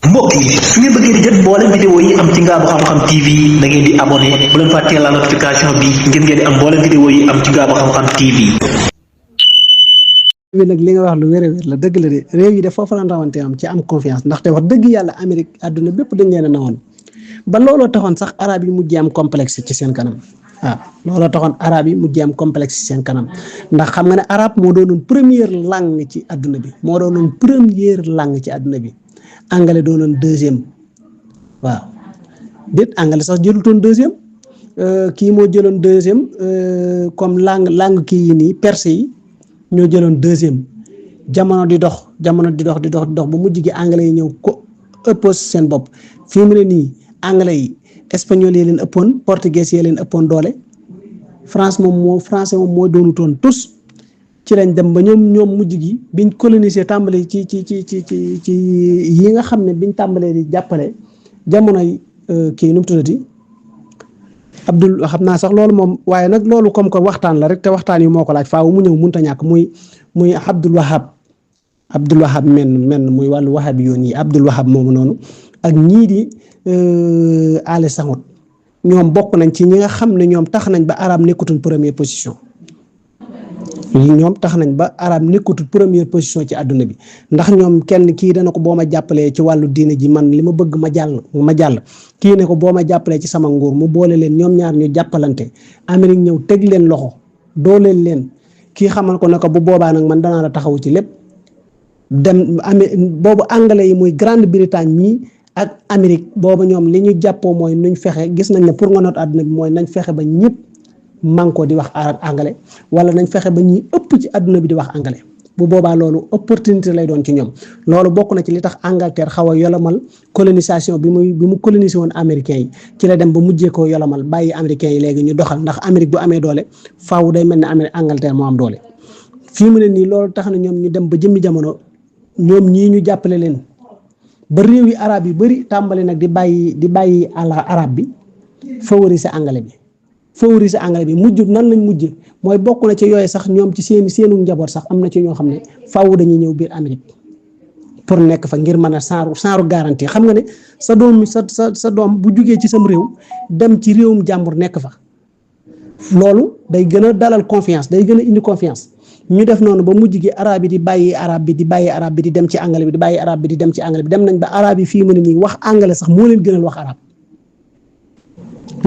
mbokk yi su ngeen bëggee di jot mboolem vidéo yi am ci Ngaabu Xam-Xam TV da ngeen di abonné bu leen fàttee la notification bi ngir ngeen di am mboolem vidéo yi am ci Ngaabu Xam-Xam TV. bi nag li nga wax lu wér la dëgg la de réew yi de foofu la rawante am ci am confiance ndaxte wax dëgg yàlla Amérique àdduna bépp dañ leen a nawoon ba looloo taxoon sax arab yi mujjee am complexe ci seen kanam waaw looloo taxoon arab yi mujjee am complexe ci seen kanam ndax xam nga ne arab moo doonoon première langue ci àdduna bi moo doonoon première langue ci àdduna bi anglais doonoon deuxième waaw déet anglais sax jëlutoon deuxième kii moo jëloon deuxième comme langue kii yi nii perse yi ñoo jëloon deuxième jamono di dox ba mujj gi anglais yi ñëw ko ëppoon seen bopp fii mu ne nii anglais yi espagnol yi leen ëppoon portugais yi leen ëppoon doole français moom moo doonutoon tous ci lañ dem ba ñoom mujj gi biñ colonisé tàmbali ci yi nga xam ne biñ tàmbalee di jàppale jamonoy kii nu mu tuddati Abdul xam naa sax loolu moom waaye nag loolu comme que waxtaan la rek te waxtaan yi moo ko laaj faaw mu ñëw mënut a ñàkk muy Abdul Wahab men muy wàllu wahab yoon yi Abdul Wahab moomu noonu ak ñii di Ali Saoud ñoom bokk nañ ci ñi nga xam ne ñoom tax nañ ba arab nekkutul première position ci àdduna bi ndax ñoom kenn kii dana ko boo ma jàppalee ci wàllu diine ji man li ma bëgg ma jàll kii ne ko boo ma jàppalee ci sama nguur mu boole leen ñoom ñaar ñu jàppalante Amérique ñëw teg leen loxo dooleel leen kii xamal ko ne ko bu boobaa nag man danaa la taxawu ci lépp dem boobu anglais yi muy Grande-Bretagne ñii ak Amérique boobu ñoom li ñu jàppoo mooy nuñ fexe gis nañ ne pour nga noot àdduna bi mooy nañ fexe ba ñëpp manko di wax anglais wala nañ fexe ba ñuy ëpp ci àdduna bi di wax anglais bu boobaa loolu opportunité lay doon ci ñoom loolu bokk na ci li tax Angleterre xaw a yolomal colonisation bi mu colonisé woon américains yi ci la dem ba mujjee koo yolomal bàyyi américains yi léegi ñu doxal ndax Amérique bu amee doole faaw day mel ne Angleterre moo am doole fii mu ne nii loolu tax na ñoom ñu dem ba jëmmi jamono ñoom ñii ñu jàppale leen ba réew yi arab yi bëri tàmbali nag di bàyyi arab bi favoriser anglais bi mujj nan lañ mujjee mooy bokk na ci yooyu sax ñoom ci seenu njaboot sax am na ci ñoo xam ne faaw dañuy ñëw biir Amérique pour nekk fa ngir mën a saaru garantie xam nga ne sa doom bu jugee ci sam réew dem ci réewum jàmbur nekk fa loolu day gën a dalal confiance day gën a indi confiance ñu def noonu ba mujj gi arab yi di bàyyi arab bi di dem ci anglais bi di bàyyi arab bi di dem ci anglais bi dem nañ ba arab yi fii mu ne nii wax anglais sax moo leen gënal wax arab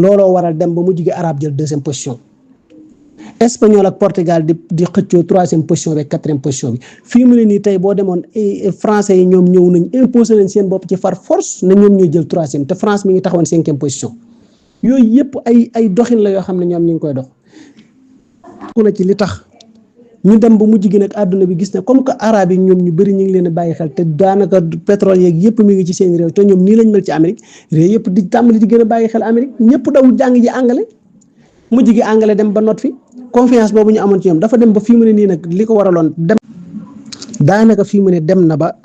looloo waral dem ba mujj gi arab jël deuxième position espagnol ak Portugal di xëccoo troisième position bi quatrième position bi fii mu ne nii tey boo demoon français yi ñoom ñëw nañ imposé nañ seen bopp ci far force na ñoom ñoo jël troisième te France mi ngi taxawoon cinquième position yooyu yëpp ay doxin la yoo xam ne ñoom ñu ngi koy dox ku na ci li tax ñu dem ba mujj gi nag àdduna bi gis ne comme que arabe yi ñoom ñu bëri ñu ngi leen a bàyyi xel te daanaka pétrole yeeg yëpp mi ngi ci seen réew te ñoom nii lañ mel ci Amérique réew yëpp di tàmbali di gën a bàyyi xel Amérique ñëpp daw jàng ji anglais mujj gi anglais dem ba noot fi confiance boobu ñu amoon ci ñoom dafa dem ba fii mu ne nii nag li ko waraloon dem daanaka fii mu ne dem na ba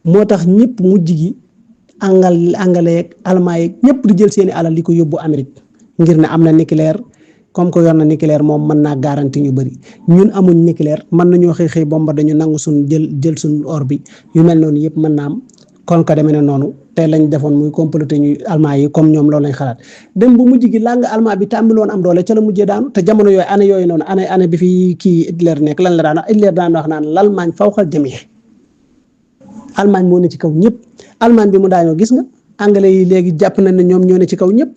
moo tax ñëpp mujj gi anglais yeeg allemand yeeg ñëpp di jël seeni alal di ko yóbbu Amérique ngir ne am na nucléaire comme que yor na nucléaire moom mën naa garanti ñu bëri ñun amuñ nucléaire mën nañoo xëy bomba dañu nangu suñ jël suñ or bi yu mel noonu yëpp mën naa am kon ko demee ne noonu tey lañ defoon muy complété ñu allemand yi comme ñoom loolu lañ xalaat dem bu mujj gi langue allemand bi tàmbali woon am doole ca la mujjee daanu te jamono yooyu année yooyu noonu année bi fi kii Hitler nekk lan la daan Hitler daan wax naan l'Allemagne fawqal jamii Allemagne moo ne ci kaw ñëpp Allemagne bi mu daanoo gis nga anglais yi léegi jàpp nañ ne ñoom ñoo ne ci kaw ñëpp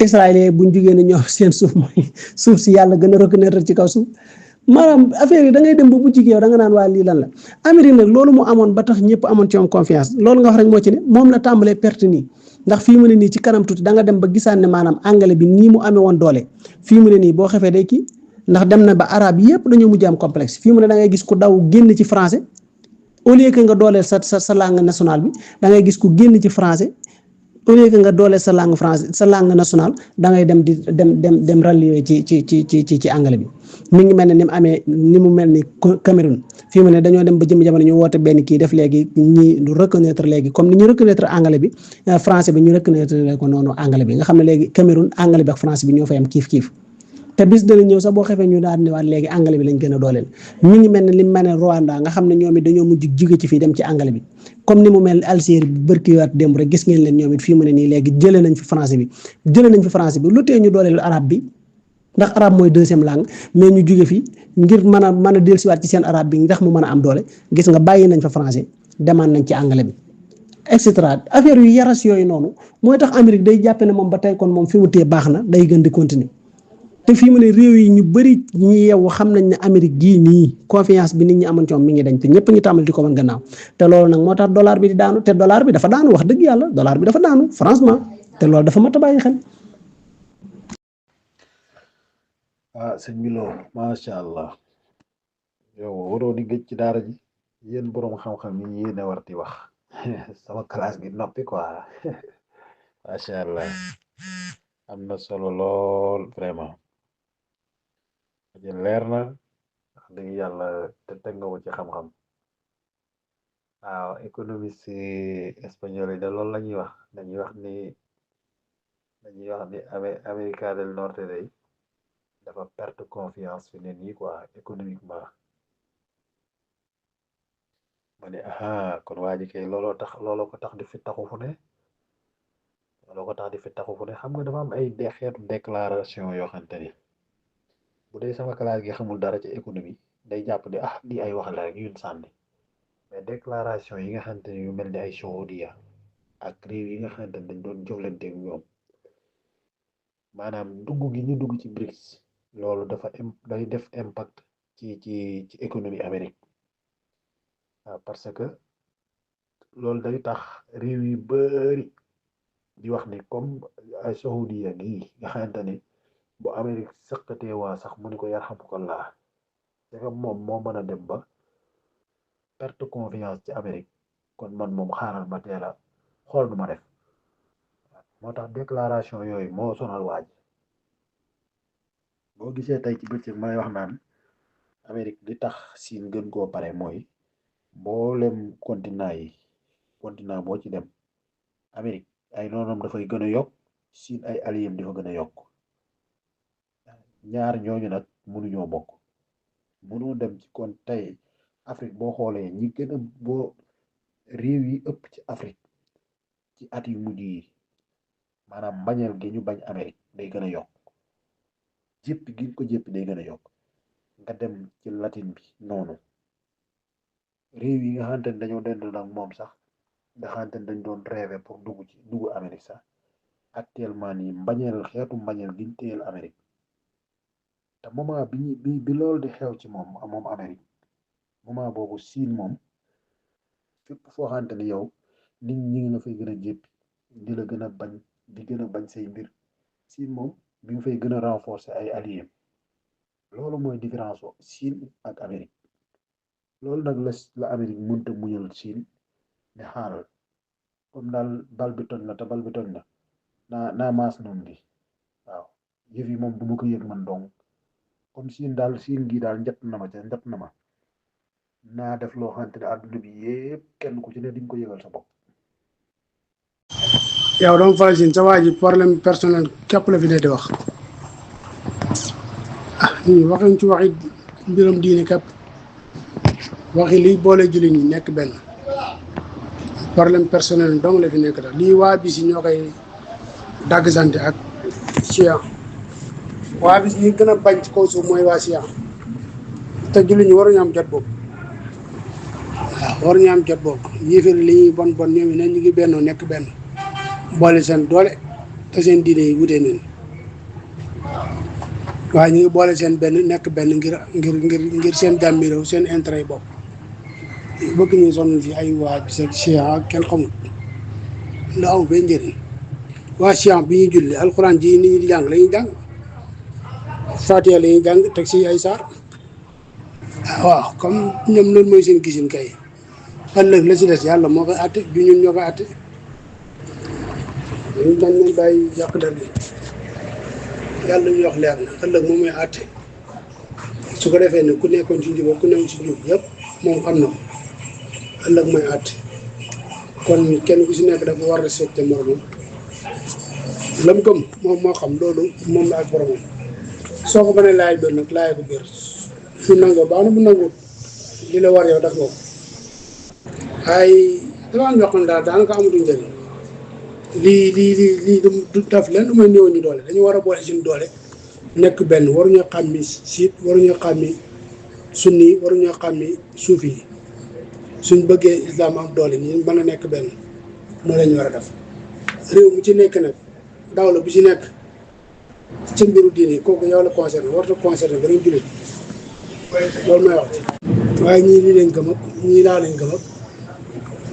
Israël buñ jugee ne ñoom seen suuf mooy suuf si yàlla gën a reconnaître ci kaw suuf maanaam affaire yi da ngay dem ba bu jigéen da nga naan waa lii lan la Amérique nag loolu mu amoon ba tax ñëpp amoon ci moom confiance loolu nga wax rek moo ci ne moom la tàmbalee perte nii ndax fii mu ne nii ci kanam tuuti da nga dem ba gisaan ne maanaam anglais bi nii mu amee woon doole fii mu ne nii boo xefee day kii ndax dem na ba arabe yëpp dañoo mujj am complexe fii mu ne da ngay gis ku daw génn ci français au lieu que nga dooleel sa langue nationale bi da ngay gis ku génn ci français au lieu que nga dooleel sa langue français sa langue nationale da ngay dem rallier ci anglais bi mi ngi mel ne ni mu mel ni Cameroun fii mu ne dañoo dem ba jëm jamono ñu woote benn kii def léegi ñi reconnaître léegi comme ni ñu reconnaître anglais bi français bi ñu reconnaître ko noonu anglais bi nga xam ne léegi Cameroun anglais bi ak français bi ñoo fay am kiif te bis dana ñëw sax boo xefee ñu daal ne waat léegi anglais bi lañ gën a dooleel mi ngi mel ne li mel ne Rwanda nga xam ne ñoom it dañoo mujj jóge ci fii dem ci anglais bi comme ni mu mel Algérie bi bërkiwaat démb rek gis ngeen leen ñoom it fii mu ne nii léegi jëlee nañ fi français bi lu tee ñu dooleel arabe bi ndax arabe mooy deuxième langue mais ñu jóge fi ngir mën a dellusiwaat ci seen arabe bi ndax mu mën a am doole gis nga bàyyi nañ fa français demaan nañ ci anglais bi et cetera affaire yu yaras yooyu noonu mooy tax Amérique day jàppe ne moom ba tey kon moom fi mu tee baax na day gën di continuer te fii mu ne réew yi ñu bëri ñi yeewu xam nañ ne Amérique gii nii confiance bi nit ñi amoon ci moom mi ngi dañ te ñëpp ngi tàmbali di ko wan gannaaw te loolu nag moo tax dollar bi di daanu te dollar bi dafa daanu wax dëgg yàlla dollar bi dafa daanu franchement te loolu dafa mat a bàyyi xel. sëñ bi Lo macha allah yow waroo di gëj ci daara ji yéen borom xam-xam yi yéen a war di wax sama classe gi noppi quoi macha allah am na solo lool vraiment. leer na wax dëgg yàlla te teg nga ko ci xam-xam waaw économiste espagnol yi de loolu la ñuy wax dañuy wax ni Amérique del Norte day dafa perte confiance fi ne nii quoi économiquement ma ne kon waa ji kay looloo ko tax di fi taxu fu ne xam nga dafa am ay xeetu déclaration yoo xamante ni bu dee sama classe gi xamul dara ci économie day jàpp di di ay wax la rek yun sànni mais déclaration yi nga xamante ni yu mel ni ay Saoudia ak réew yi nga xamante ni dañ doon jëflanteeg ñoom maanaam dugg gi ñu dugg ci BRICS loolu day def impact ci économie Amérique waaw parce que loolu day tax réew yu bari di wax ni comme ay Saoudia gi nga xamante ni bu Amérique sëqatee waa sax mu ni ko yarhamukallah dafa moom moo mën a dem ba perte confiance ci Amérique kon man moom xaaral ma teel a xool nu ma def moo tax déclaration yooyu moo sonal waaj boo gisee tey ci bëccëg may wax naan Amérique li tax siin gën koo pare mooy mboolem continent boo ci dem Amérique ay noonam dafay gën a yokk siin ay alliés di fa gën a yokk ñaar ñooñu nag mënuñoo bokk mënoo dem ci kon tey Afrique boo xoolee ñi gën a boo réew yi ëpp ci Afrique ci at yu mujj yi maanaam mbañeel gi ñu bañ Amérique day gën a yokk jéppi gi ko jéppi day gën a yokk nga dem ci latin bi noonu réew yi nga xamante ne dañoo dend nag moom sax nga xamante ne dañ doon rêver pour dugg Amérique sax actuellement nii xeetu mbañeel giñ téyel Amérique te moment bi loolu di xew ci moom Amérique moment boobu siin moom fépp foo xamante ni yow nit ñi ngi la fay gën a jéppi di la gën a bañ di gën a bañ say mbir siin moom bi nga fay gën a renforcer ay alliés loolu mooy différence siin ak Amérique loolu nag la Amérique mënta muñal siin ne xaaral comme daal bal bi toj na te bal bi toj na naa maas noonu gi waaw yëf yi moom du ma ko yëg man dong comme siin gi daal njett na ma naa def loo xamante ne àdduna bi yépp kenn ku ci ne di nga ko yëgal sa bopp. yow doomu Palestine sa waa ji problème personnel képp la fi ne di wax waxuñ ci waxi mbiram diine képp waxi liy boole jullit ñi nekk benn problème personnel dong la fi nekk daal lii waa bis yi ñoo koy dagg sante ak Chian waa bis ñi gën a bañ ci kaw suuf mooy waa Chian te jullit ñi waruñu am jot boobu waaw waruñu am jot boobu yéefar li ñuy bon ñoom ne ñu ngi bennoo nekk benn boole seen doole te seen diine yi wutee nañ waaye ñu ngi boole seen benn nekk benn ngir seen jàmmi réew seen intérêt yi bopp bëgg ñu sonn fi ay waa bi seen Chian kenn xamul ndax amul benn njëriñ waa Chian bi ñuy julli alxuraan ji nit ñi di jàng la ñuy jàng Fatiha la ñuy jàng teg si ay saar waaw comme ñoom loolu mooy seen gisin kay ëllëg la si des yàlla moo koy àtte du ñun ñoo koy àtte ñu dañ leen bàyyi yàq der bi yàlla ñu wax leer na ëllëg moom mooy àtte su ko defee ne ku nekkoon ci njub ku nekkoon ci njub yëpp moom xam na ko ëllëg mooy àtte kon kenn ku si nekk dafa war a respecté moromam lam gëm moom moo xam loolu moom la ak boromam soo ko mënee laaj biir nag laaj ko biir su nangoo baax na bu nangu li la war yow def nga ko ay dafa am ñoo xam ne daal daanaka amatuñ njëriñ lii du daf leen lu may néew ñu doole dañu war a boole suñu doole nekk benn waruñoo xàmmi siit waruñoo xàmmi sunni waruñoo xàmmi suufi yi suñ bëggee islam am doole ñu mën a nekk benn moo lañu war a def réew mu ci nekk nag dawla bu ci nekk ci mbiru diine kooku yow la concerné warta concerné beneen jullit loolu may wax ci waaye ñii lii lañ gëm ak ñii laa lañ gëm ak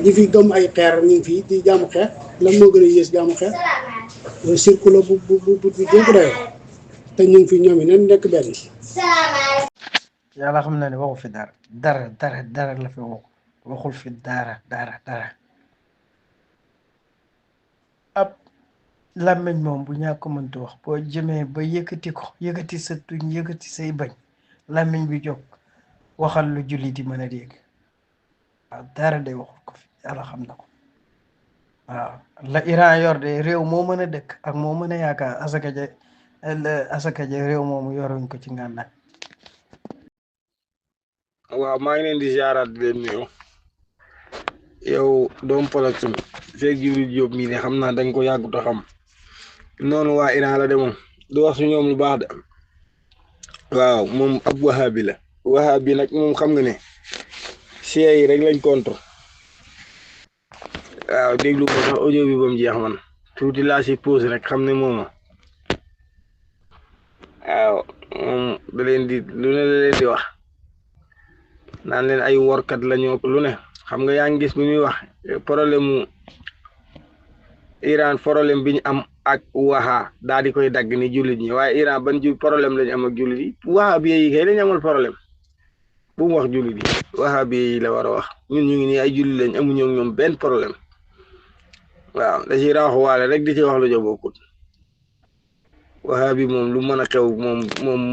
ñi fi gëm ay xeer ñu ngi fii di jaamu xeer lan moo gën a yées jaamu xeer loolu circulo bu jéggi dayoo te ñu ngi fi ñoom yi nen nekk benn yàlla xam na ne waxu fi dara la fi waxul fi dara ab làmmiñ moom bu ñaa ko mënti wax boo jëmee ba yëkkati sa tuñ yëkkati say bañ làmmiñ bi jóg waxal lu julli di mën a dégg waaw dara day waxul ko fi yàlla xam na ko waaw la Iran yor de réew moo mën a dëkk ak moo mën a yaakaar asaka ja réew moomu yoruñ ko ci ngànnaay. waaw maa ngi leen di ziaraat di leen nuyu yow doomu Palestine Cheikh Jibril Diop mii ne xam naa dañ ko yàggut a xam noonu waa Iran la de moom du wax su ñoom lu baax de waaw moom ab wahabi la wahabi nag moom xam nga ne chia yi rek lañ contre waaw déglu ko sax audio bi ba mu jeex man tuuti laa si pause rek xam ne mooma waaw moom da leen di lu ne la leen di wax naan leen ay workat la ñoo lu ne xam nga yaa ngi gis bi muy wax problème mu Iran problème bi ñu am ak waha daal di koy dagg ni jullit ñi waaye Iran ban problème lañu am ak jullit yi waha bi yi kay dañu amal problème bu mu wax jullit yi waha bi yi la war a wax ñun ñu ngi nii ay jullit lañ amuñu ak ñoom benn problème waaw da ciy raaxuwaale rek di ci wax lu jo bokkut waha bi moom lu mën a xew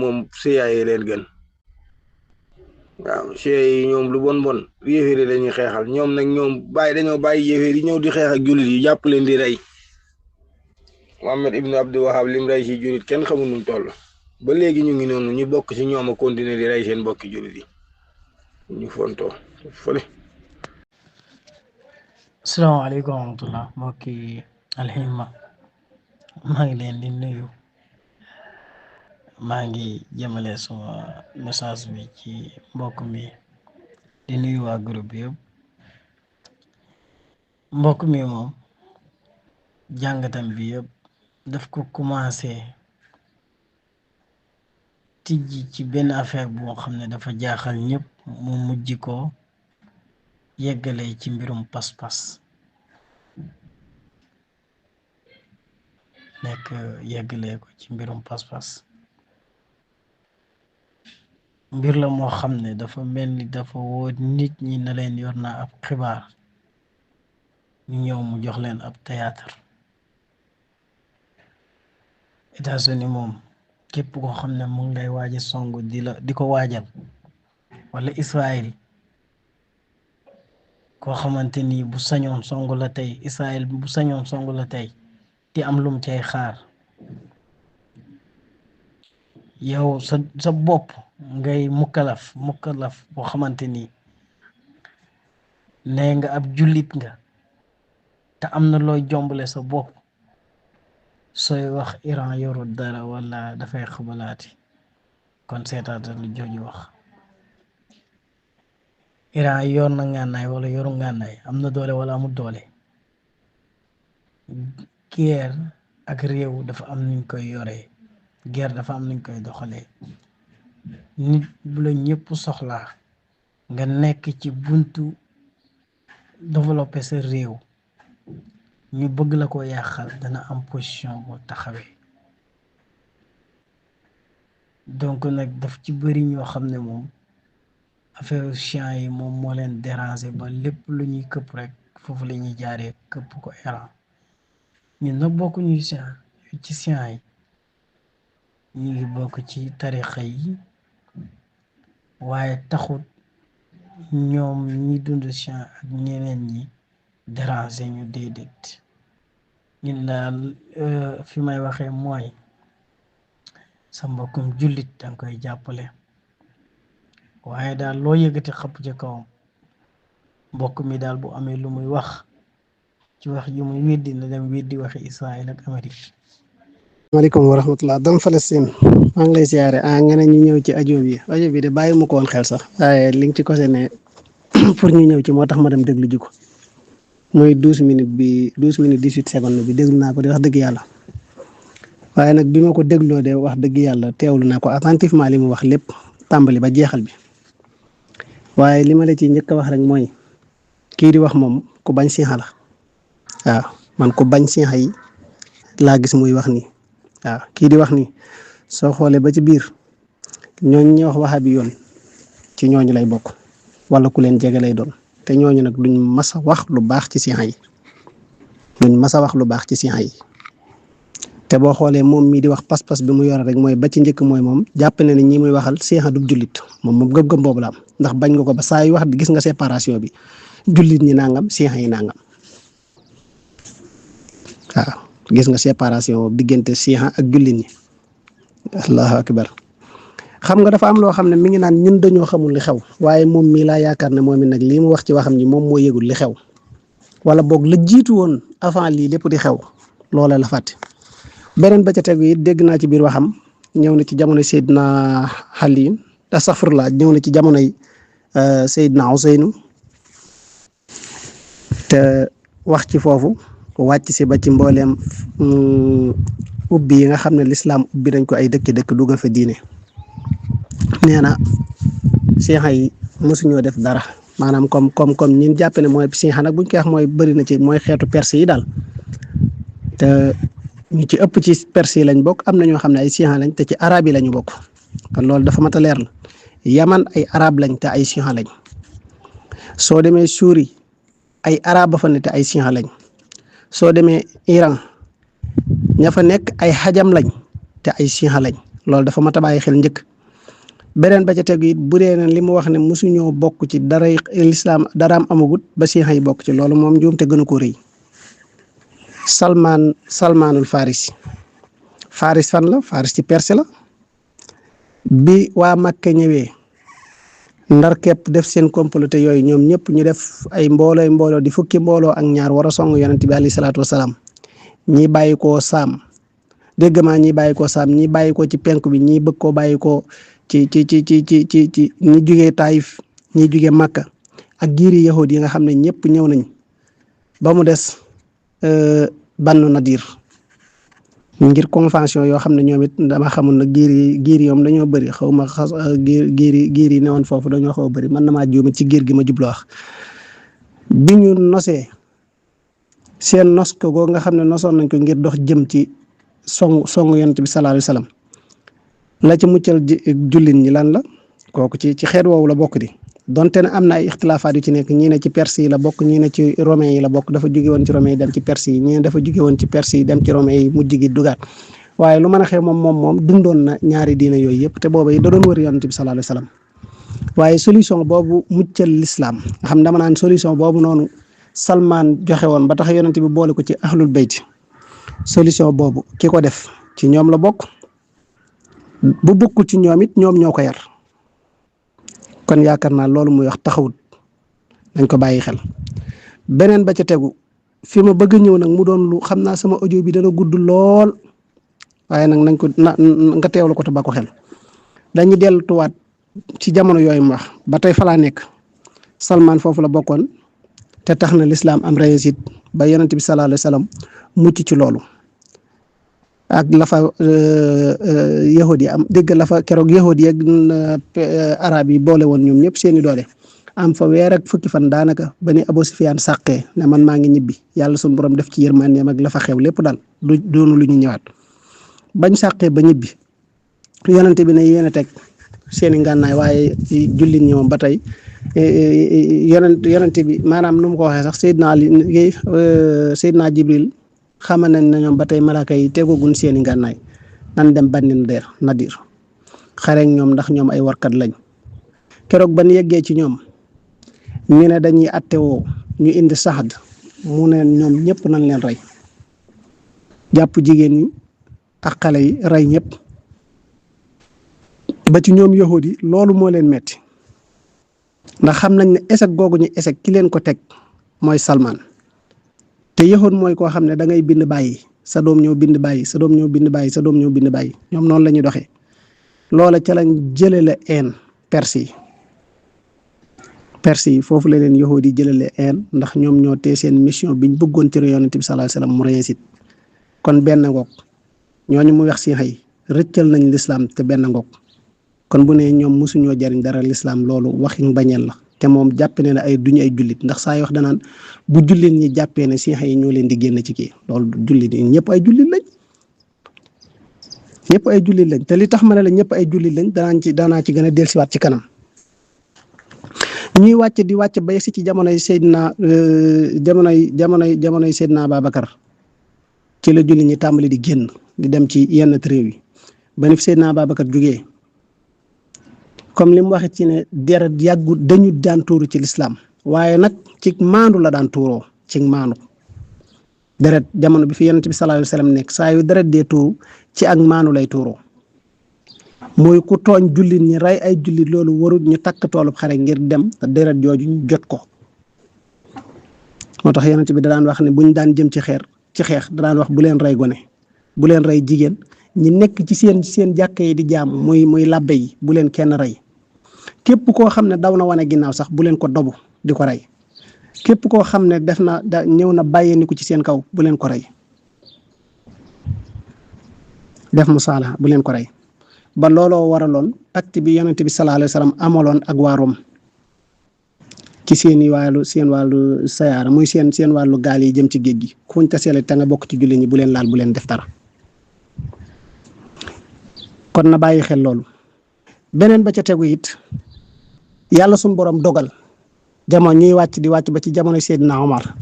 moom CIA leen gën waaw CIA yi ñoom lu bon yéeféeri la ñuy xeexal ñoom nag dañoo bàyyi yéeféer yi ñëw di xeex ak jullit yi jàpp leen di rey Mohammed ibnu Abdul Wahab lim rey ci jullit kenn xamul nu mu toll ba léegi ñu ngi noonu ñu bokk ci ñoom a continuer di rey seen bokki jullit yi ñu fontoo fële. asalaamaaleykum wa rahmatullah mbokki alhimma maa ngi leen di nuyu maa ngi jëmale suma message bi ci mbokk mi di nuyu waa groupe bi yëpp mbokk mi moom jàngatam bi yëpp daf ko commencé tijji ci benn affaire boo xam ne dafa jaaxal ñëpp mu mujj ko yeggale ci mbirum pas-pas nekk yeggale ko ci mbirum pas-pas mbir la moo xam ne dafa mel ni dafa woo nit ñi na leen yor naa ab xibaar ñu ñëw mu jox leen ab théâtre États-Unis moom képp koo xam ne mu ngi lay waaja song di ko waajal wala Israël koo xamante ni bu sañoon song la tey Israël bu sañoon song la tey di am lum cay xaar yow sa bopp ngay mukkalaf boo xamante ni nee nga ab jullit nga te am na looy jombale sa bopp sooy wax Iran yorul dara wala dafay xabalaati kon seetaata lu jooju wax Iran yor na ngànnaay wala yoru ngànnaay am na doole wala amul doole guerre ak réew dafa am nuñ koy yoree guerre dafa am nuñ koy doxalee nit bu la ñëpp soxlaa nga nekk ci buntu développer sa réew ñu bëgg la ko yàqal dana am position boo taxawee donc nag daf ci bëri ñoo xam ne moom affaire chiens yi moom moo leen déranger ba lépp lu ñuy këpp rek foofu la ñuy jaaree këpp ko Iran ñun nag bokk ñuy ci chiens yi ñu ngi bokk ci tarixa yi waaye taxut ñoom ñi dund chiens ak ñeneen ñi déranger ñu déedéet ñun daal fi may waxee mooy sa mbokkum jullit danga koy jàppale waaye daal loo yëgati xapp ci kawam mbokk mi daal bu amee lu muy wax ci wax ji muy weddi na dem weddi waxi Israël ak Amérique. maaleykum wa rahmatullah dam Palestine maa ngi lay siyaare nga ne ñu ñëw ci audio bi de bàyyi ma ko woon xel sax waaye li nga ci kose ne pour ñu ñëw ci moo tax ma dem déglu ji ko muy 12 minutes 18 secondes bi déglu naa ko di wax dëgg yàlla waaye nag bi ma ko dégloo de wax dëgg yàlla teewlu naa ko attentivement li mu wax lépp tàmbali ba jeexal bi waaye li ma la ci njëkk a wax rek mooy kii di wax moom ku bañ siixa la waaw man ku bañ siixa yi laa gis muy wax nii waaw kii di wax nii soo xoolee ba ci biir ñooñu ñuy wax wahabi yoon ci ñooñu lay bokk wala ku leen jege lay doon te ñooñu nag duñ mas a wax lu baax ci siixa yi duñ mas a wax lu baax ci siixa yi te boo xoolee moom mii di wax pas-pas bi mu yore rek mooy ba ci njëkk mooy moom jàpp ne ni ñi muy waxal siixa du jullit moom gëm-gëm boobu la am ndax bañ nga ko ba saa yu wax gis nga séparation bi jullit ñi nangam siixa yi nangam waaw gis nga séparation diggante siixa ak jullit ñi allahu akbar xam nga dafa am loo xam ne mi ngi naan ñun dañoo xamul li xew waaye moom mii laa yaakaar ne moom it nag lii mu wax ci waxam ji moom moo yëgul li xew wala boog la jiitu woon avant lii lépp di xew loola la fàtte. beneen ba ca tegu it dégg naa ci biir waxam ñëw na ci jamono Seydina Ali astaghfirullah ñëw na ci jamonoy Seydina Ousseynou te wax ci foofu wàcc si ba ci mbooleem ubbi yi nga xam ne lislaam ubbi nañ ko ay dëkk dugal fa diine nee na siixa yi mosuñoo def dara maanaam comme ñin jàpp ne mooy siixa nag buñ koy wax mooy bëri na ci mooy xeetu perse yi daal te ñu ci ëpp ci perse yi lañ bokk am na ñoo xam ne ay siixa lañ te ci arab yi lañu bokk kon loolu dafa mat a leer la yaman ay arab lañ te ay siixa lañ soo demee suuri ay arab ba fa ne te ay siixa lañ soo demee Iran ña fa nekk ay xajam lañ te ay siixa lañ loolu dafa mat a bàyyi xel njëkk beneen ba ca tegu it bu dee ne li mu wax ne mosuñoo bokk ci daray lislaam daraam amagut ba siixa yi bokk ci loolu moom njuum te gën a ko rëy salmaanul faris fan la faris ci perse la bi waa Makka ñëwee ndar képp def seen comploté yooyu ñoom ñëpp ñu def ay mbooloo di fukki mbooloo ak ñaar war a song yonent bi alayhi salaatu wasalaam ñii bàyyi koo saam dégg maa ñii bàyyi koo saam ñii bàyyi ko ci penku bi ñii bëgg koo bàyyi ko ci ñi jugee Taïf ñi jugee Makka ak giiri yahud yi nga xam ne ñëpp ñëw nañ ba mu des Banu Nadir ngir convention yoo xam ne ñoom it dama xamul na giir yi yoom dañoo bëri xaw ma giir yi newoon foofu dañoo xaw a bëri man na maa juumit ci giir gi ma jublu wax bi ñu nosee seen nos ko goo nga xam ne nosoon nañ ko ngir dox jëm ci song yonent bi sallallahu alayhi wasallam la ci muccal jullit ñi lan la kooku ci xeet woowu la bokk di donte ne am na ay ixtilaafaat yu ci nekk ñii ne ci perse yi la bokk ñii ne ci romain yi la bokk dafa jóge woon ci romain yi dem ci perse yi ñii ne dafa jóge woon ci perse yi dem ci romain yi mujj gi dugaat waaye lu mën a xew moom dundoon na ñaari diine yooyu yëpp te booba yi da doon wër yonent bi sallallahu alayhi wasallam waaye solution boobu muccal l'islam nga xam dama naan solution boobu noonu Salman joxe woon ba tax yonent bi boole ko ci ahlul bayt solution boobu ki ko def ci ñoom la bokk bu bokkul ci ñoom it ñoom ñoo ko yar kon yaakaar naa loolu muy wax taxawut nañ ko bàyyi xel beneen ba ca tegu fi ma bëgg ñëw nag mu doon lu xam naa sama audio bi dana gudd lool waaye nag nañ ko nga teewlu ko te ba ko xel dañuy delluwaat ci jamono yooyu mu wax ba tey fa laa nekk Salman foofu la bokkoon te tax na lislaam am réussite ba yonent bi sallallahu alayhi wasallam mucc ci loolu ak la fa yahudi am dégg la fa keroog yahudi ak arab yi boole woon ñoom ñëpp seeni doole am fa weer ak fukki fan daanaka ba ni Abu Sufyaan sàqee ne man maa ngi ñibbi yàlla suñu borom def ci yërmandeem ak la fa xew lépp daal du doonu lu ñu ñëwaat bañ sàqee ba ñibbi yonente bi ne yéen a teg seeni ngànnaay waaye jullit ñi moom ba tey yonente bi maanaam nu mu ko waxee sax Seydina Jibril xamal nañ ne ñoom ba tey malaaka yi tegugun seeni ngànnaay nan dem Bani Nadir xareek ñoom ndax ñoom ay warkat lañ keroog ban yeggee ci ñoom ñu ne dañuy attewoo ñu indi saxd mu ne ñoom ñëpp nañ leen rey jàpp jigéen ñi ak xale yi rey ñëpp ba ci ñoom yahudi loolu moo leen metti ndax xam nañ ne échec googu ñu échec ki leen ko teg mooy Salman te yëxoon mooy koo xam ne da ngay bind bàyyi sa doom ñëw bind bàyyi sa doom ñëw bind bàyyi sa doom ñëw bind bàyyi ñoom noonu la ñuy doxee loola ca lañ jëlale een perse yi foofu la leen yahudi yi jëlale een ndax ñoom ñoo tee seen mission biñ bëggoon ci yonent bi sallallahu alayhi wasallam mu réussite kon benn ngoog ñooñu mu wax si xëy rëccal nañ lislaam te benn ngoog kon bu ne ñoom mosuñoo jariñ dara lislaam loolu waxi bañeel la te moom jàpp ne ay duñu ay jullit ndax saa yi wax danaan bu jullit ñi jàppee ne si xëy ñoo leen di génn ci kii loolu jullit yi ñëpp ay jullit lañ ñëpp ay jullit lañ te li tax ma ne la ñëpp ay jullit lañ danaa ci gën a dellusiwaat ci kanam ñuy wàcc di wàcc ba yegsi ci jamonoy Seydina jamonoy Seydina Babacar ci la jullit ñi tàmbali di génn di dem ci yenn réew yi ba ni fi Seydina Babacar jógee comme li mu waxee ci ne deret yàggu dañu daan tuuru ci lislaam waaye nag ci maandu la daan tuuroo ci maandu deret jamono bi fi yonent bi sallallahu alayhi wasallam nekk saa yu deret dee tuuru ci ak maandu lay tuuroo mooy ku tooñ jullit ñi rey ay jullit loolu warul ñu takk toolub xare ngir dem te deret jooju ñu jot ko moo tax yonent bi da daan wax ne buñ daan jëm ci xeex da daan wax bu leen rey gone bu leen rey jigéen ñi nekk ci seen jàkka yi di jaam muy labbe yi bu leen kenn rey képp koo xam ne daw na wane ginnaaw sax bu leen ko dobu di ko rey képp koo xam ne ñëw na bàyyee ni ko ci seen kaw bu leen ko rey def musaalaha bu leen ko rey ba looloo waraloon pacte bi yonent bi sallallahu alayhi wasallam amaloon ak waa Rom ci seen wàllu sayaara muy seen wàllu gaal yi jëm ci géej gi kuñ taseele te nga bokk ci jullit ñi bu leen laal bu leen def dara kon na bàyyi xel loolu beneen ba ca tegu it yàlla suñu borom dogal jamono ñuy wàcc di wàcc ba ci jamono Seydina Omar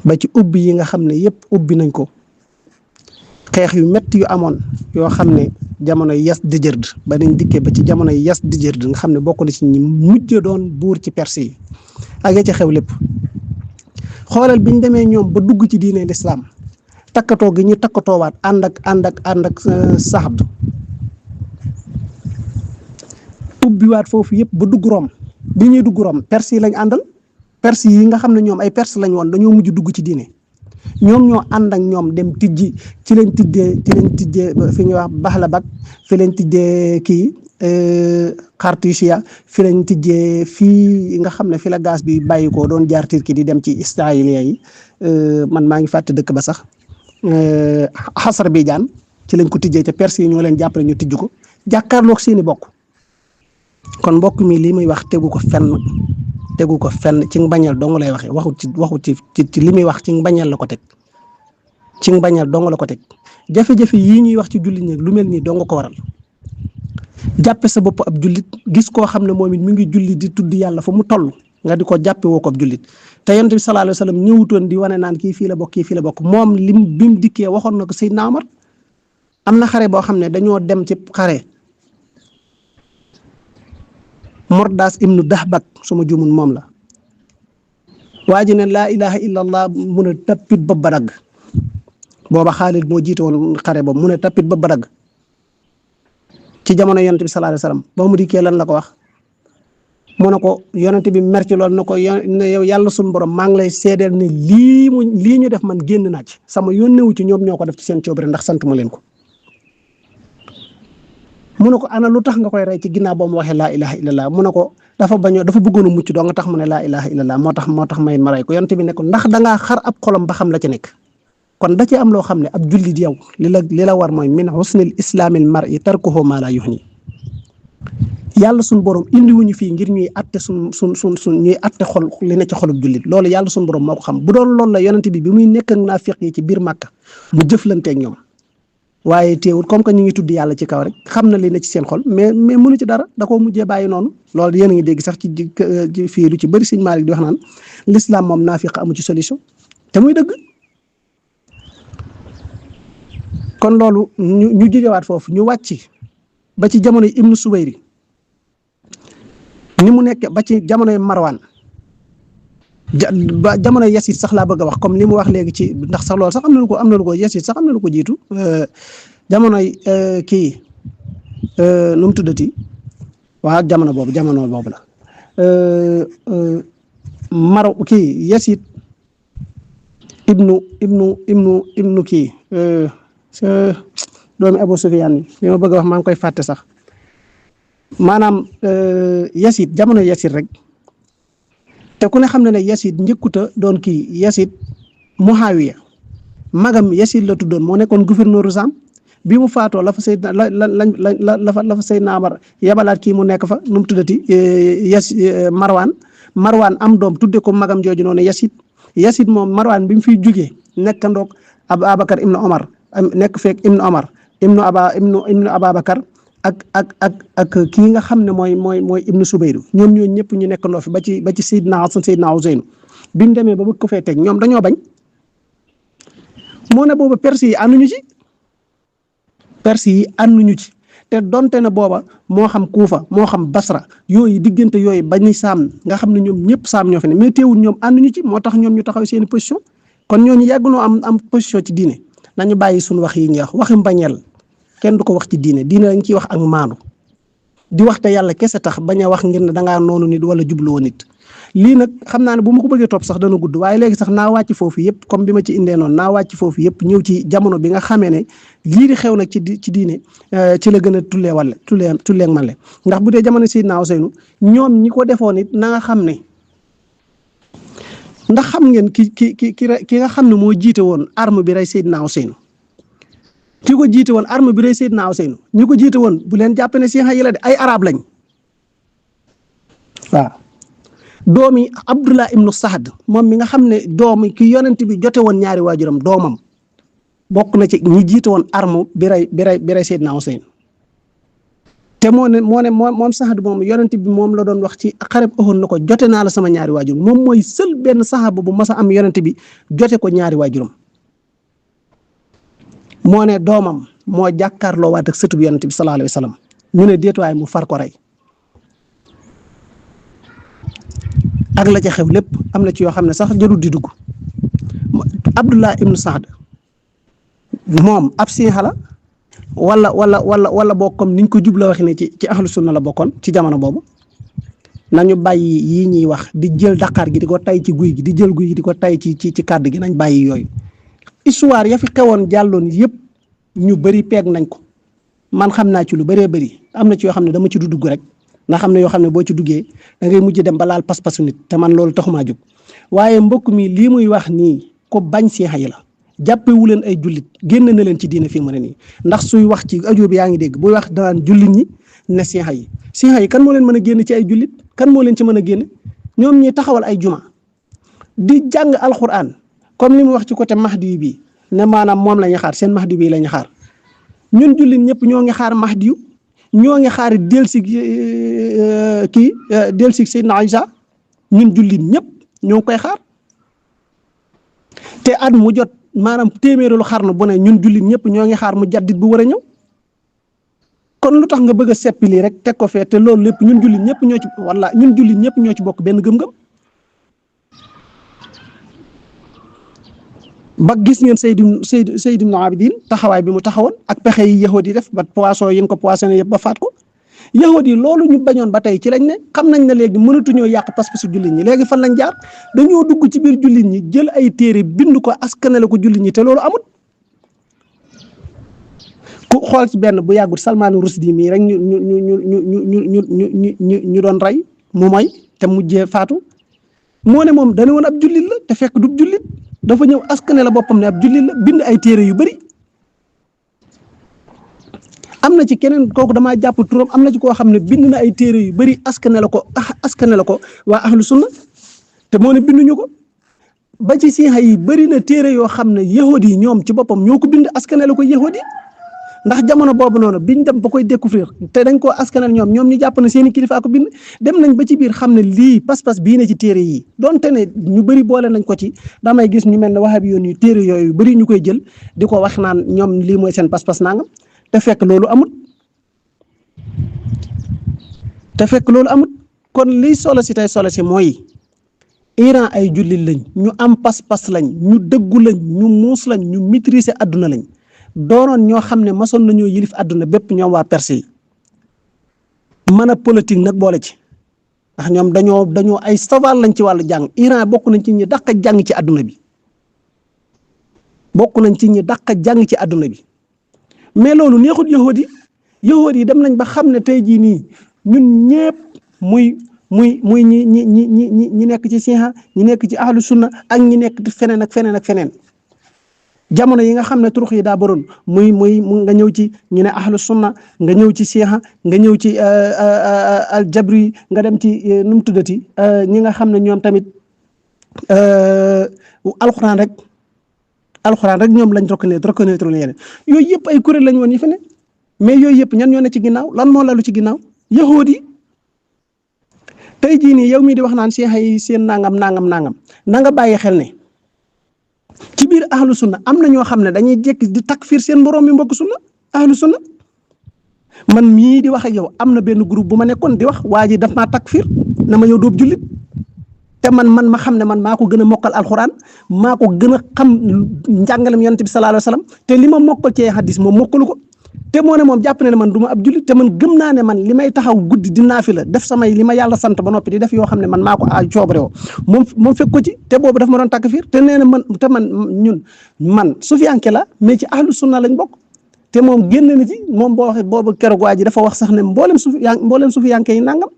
ba ci ubbi yi nga xam ne yëpp ubbi nañ ko xeex yu metti yu amoon yoo xam ne jamono Yas di jërd ba nañ dikkee ba ci jamono Yas di jërd nga xam ne bokk na ci ñi mujj doon buur ci Perse yi ak ya ca xew lépp xoolal biñ demee ñoom ba dugg ci diine lislaam takkatoo gi ñu takkatoowaat ànd ak Saxd ubbiwaat foofu yëpp ba dugg Rom bi ñuy dugg Rom Perse yi lañ àndal Perse yi nga xam ne ñoom ay Perse lañ woon dañoo mujj dugg ci diine ñoom ñoo ànd ak ñoom dem tijji ci lañ tijjee fi ñuy wax Bahlabak fi lañ tijjee kii Xartusiya fi lañ tijjee fii nga xam ne fi la gaz bi bàyyi ko doon jaar Turki di dem ci israélien yi man maa ngi fàtte dëkk ba sax Azerbaïdjan ci lañ ko tijjee ca Perse yi ñoo leen jàppale ñu tijj ko jàkkaarloog seeni bokk kon mbokk mi lii muy wax tegu ko fenn ci mbañeel dong lay waxee waxut ci li muy wax ci mbañeel la ko teg ci mbañeel dong la ko teg jafe-jafe yii ñuy wax ci jullit ñi lu mel nii dong ko waral jàppe sa bopp ab jullit gis koo xam ne moom it mi ngi julli di tudd yàlla fa mu toll nga di ko jàppe woo ko ab jullit te yonent bi sallallahu alayhi wasallam ñëwutoon di wane naan kii fii la bokk moom bi mu dikkee waxoon na ko Seydina Omar am na xare boo xam ne dañoo dem ci xare Mordas ibnu Dahbak suma jumun moom la waa ji ne laa ilaha illallah mu ne tappit ba barag booba Xaalid moo jiite woon xare boobu mu ne tappit ba barag ci jamono yonent bi sallallahu alayhi wasallam ba mu dikkee lan la ko wax mu ne ko yonent bi mer ci loolu na ko yow yàlla suñu borom maa ngi lay seedeel ne lii ñu def man génn naa ci sama yónnewu ci ñoom ñoo ko def ci seen coobare ndax sant ma leen ko mu ne ko ana lu tax nga koy rey ci ginnaaw boo mu waxee laa ilaha illallah mu ne ko dafa bëggoon a mucc doo nga tax mu ne laa ilaha illallah moo tax may ma rey ko yonent bi ne ko ndax dangaa xar ab xolam ba xam la ci nekk kon da ci am loo xam ne ab jullit yow li la war mooy min husnil islaamil mar'i tarkuhu ma la yuhni yàlla suñ borom indiwuñu fii ngir ñuy atte sun ñuy atte xol li ne ci xolub jullit loolu yàlla suñ borom moo ko xam bu doon loolu la yonent bi muy nekk ak naafiq yi ci biir Màkka mu jëflanteeg ñoom waaye teewul comme que ñu ngi tudd yàlla ci kaw rek xam na li ne ci seen xol mais mënu ci dara da koo mujjee bàyyi noonu loolu yéen a ngi dégg sax ci fii lu ci bëri Sëñ Maalik di wax naan l'islam moom naafiq amu ci solution te muy dëgg kon loolu ñu jógewaat foofu ñu wàcc ba ci jamonoy Ibnu Subayri ni mu nekk ba ci jamonoy Marwan ba jamonoy Yasid sax laa bëgg a wax comme li mu wax léegi ci ndax sax loolu sax am na lu ko Yasid sax am na lu ko jiitu jamonoy kii nu mu tuddati waaw jamono boobu la Maro kii Yasid ibnu kii sa doomi Abu Sufyaan li ma bëgg a wax maa ngi koy fàtte sax maanaam Yasid jamono Yasid rek te ku ne xam ne ne Yasid njëkkuta doon kii Yasid Muawiya magam Yasid la tuddoon moo nekkoon gouverneur Sam bi mu faatoo la fa Seydina la fa Seydina Amar yabalaat kii mu nekk fa nu mu tuddati Marwan am doom tudde ko magam jooju noonu Yasid moom Marwan bi mu fiy jugee nekkandoog Ababakar ibnu Omar nekk feek ibnu Omar ibnu Ababakar ak kii nga xam ne mooy ibnu Subayru ñoom ñooñu ñëpp ñu nekkandoo fi ba ci Seydina Hasan Seydina Useynu bi mu demee ba bëgg ko fee teg ñoom dañoo bañ moo ne booba Perse yi ànduñu ci te donte ne booba moo xam Kuufa moo xam Basra yooyu diggante yooyu bañu saam nga xam ne ñoom ñëpp saam ñoo fi ne mais teewul ñoom ànduñu ci moo tax ñoom ñu taxaw seeni position kon ñooñu yàgg noo am position ci diine nañu bàyyi suñu wax yi ñuy wax waxi mbañeel kenn du ko wax ci diine dañ ciy wax ak maandu di wax te yàlla kese tax bañ a wax ngir ne dangaa noonu nit wala jubloo nit lii nag xam naa ne bu ma ko bëggee topp sax dana gudd waaye léegi sax naa wàcc foofu yëpp comme bi ma ci indee noonu naa wàcc foofu yëpp ñëw ci jamono bi nga xamee ne lii di xew nag ci diine ci la gën a tulleeg male ndax bu dee jamono Seydina Useynu ñoom ñi ko defoon it na nga xam ne ndax xam ngeen ki nga xam ne moo jiite woon arme bi rey Seydina Useynu ki ko jiite woon arme bi rey Seydina Useynu ñi ko jiite woon bu leen jàppe ne si yi la de ay arab lañ waaw doomi Abdullah ibnu Sahad moom mi nga xam ne doomi ki yonent bi jote woon ñaari waajuram doomam bokk na ci ñi jiite woon arme bi rey Seydina Useynu te moom Sahad moom yonent bi moom la doon wax ci xareb Uhud na ko jote naa la sama ñaari waajur moom mooy seul benn saxaaba bu mas a am yonent bi jote ko ñaari waajuram moo ne doomam moo jàkkaarloo waat ak sëtub yonent bi sallallahu alayhi wa sallam ñu ne déet waaye mu far ko rey ak la ca xew lépp am na ci yoo xam ne sax jarul di dugg Abdullah ibnu Saad moom ab siixa la wala boo comme niñ ko jubla waxi ne ci ahlu sunna la bokkoon ci jamono boobu nañu bàyyi yii ñuy wax di jël daqaar gi di ko tay ci guy gi di jël guy gi di ko tay ci kàddu gi nañ bàyyi yooyu histoire ya fi xewoon jàlloon yëpp ñu bëri peeg nañ ko man xam naa ci lu bëree bëri am na ci yoo xam ne dama ci du dugg rek nga xam ne yoo xam ne boo ci duggee da ngay mujj dem ba laal pas-pasu nit te man loolu taxumaa jóg waaye mbokk mi lii muy wax nii ko bañ siixa yi la jàppewu leen ay jullit génn na leen ci diine fii mu ne nii ndax suy wax ci audio bi yaa ngi dégg buy wax danaan jullit ñi ne siixa yi kan moo leen mën a génn ci ay jullit kan moo leen ci mën a génn ñoom ñi taxawal ay juma di jàng alquran comme li mu wax ci côté mahdi bi ne maanaam moom la ñu xaar seen mahdi bi la ñu xaar ñun jullit ñëpp ñoo ngi xaar mahdi yu ñoo ngi xaar delsi Seydina Isa ñun jullit ñëpp ñoo ngi koy xaar te at mu jot maanaam téeméeralu xarnu bu ne ñun jullit ñëpp ñoo ngi xaar mu jaddit bu war a ñëw kon lu tax nga bëgg a seppi lii rek teg ko fee te loolu lépp ñun jullit ñëpp ñoo ci bokk benn gëm-gëm ba gis ngeen Seyd ibn Abidin taxawaay bi mu taxawoon ak pexe yi yahudi yi def ba poisson yi ko poissonné yëpp ba faat ko yahudi yi loolu ñu bañoon ba tey ci lañ ne xam nañ ne léegi mënatuñoo yàq pas-pasu jullit ñi léegi fan lañ jaar dañoo dugg ci biir jullit ñi jël ay téere bind ko askanale ko jullit ñi te loolu amut ku xool ci benn bu yàggut Salman Rushdie mii rek ñu doon rey mu mooy te mujjee faatu moo ne moom dana woon ab jullit la te fekk du jullit dafa ñëw askane la boppam ne ab jullit la bind ay téere yu bari am na ci keneen kooku damaa jàpp turam am na ci koo xam ne bind na ay téere yu bari askane la ko waa ahlu sunna te moo ne binduñu ko ba ci siixa yi bari na téere yoo xam ne yahudi yi ñoom ci boppam ñoo ko bind askane la ko yahudi ndax jamono boobu noonu biñ dem ba koy découvrir te dañ koo askanal ñoom ñu jàpp ne seeni kilifa ko bind dem nañ ba ci biir xam ne lii pas-pas bii ne ci téere yi donte ne ñu bëri boole nañ ko ci damay gis ñu mel ne wahabi yoon yu téere yooyu bëri ñu koy jël di ko wax naan ñoom lii mooy seen pas-pas nangam te fekk loolu amut kon liy solo si tey solo si mooy Iran ay jullit lañ ñu am pas-pas lañ ñu dëggu lañ ñu muus lañ ñu maîtriser adduna lañ doonoon ñoo xam ne masoon nañoo yilif àdduna bépp ñoom waa Perse yi mën a politique nag boole ci ndax ñoom dañoo ay savant lañ ci wàllu jàng. Iran bokk nañ ci ñi dàq jàng ci àdduna bi bokk nañ ci ñi dàq jàng ci àdduna bi mais loolu neexut yahudi yi dem nañ ba xam ne tey jii nii ñun ñëpp muy ñi nekk ci siha ñi nekk ci ahlu sunna ak ñi nekk feneen ak feneen jamono yi nga xam ne turux yi daa bëroon muy nga ñëw ci ñu ne ahlu sunna nga ñëw ci siha nga ñëw ci al jabri nga dem ci nu mu tuddati ñi nga xam ne ñoom tamit alxuraan rek ñoom lañ reconnaître yeneen yooyu yëpp ay kuréel lañ woon yi fi ne mais yooyu yëpp ñan ñoo ne ci ginnaaw lan moo lalu ci ginnaaw yahudi tey jii nii yow mii di wax naan siha yi seen nangam na nga bàyyi xel ne ci biir ahlu sunna am na ñoo xam ne dañuy jékki di takfir seen moroom mi mbokk sunna ahlu sunna man mii di wax ak yow am na benn groupe bu ma nekkoon di wax waa ji daf maa takfir na ma yow doob jullit te man ma xam ne man maa ko gën a mokkal alxuraan maa ko gën a xam njàngalem yonent bi sallallahu alayhi wasallam te li ma mokkal ci hadis moom mokkalu ko te moo ne moom jàpp ne man du ma ab jullit te man gëm naa ne man li may taxaw guddi di naafila def samay li ma yàlla sant ba noppi di def yoo xam ne man maa ko a coobare woo moom fekk ko ci te boobu daf ma doon takfir te nee na man sufiyanke la mais ci ahlu sunna lañ bokk te moom génn na ci moom boo waxee boobu keroog waa ji dafa wax sax ne mboolem sufiyanke yi nangam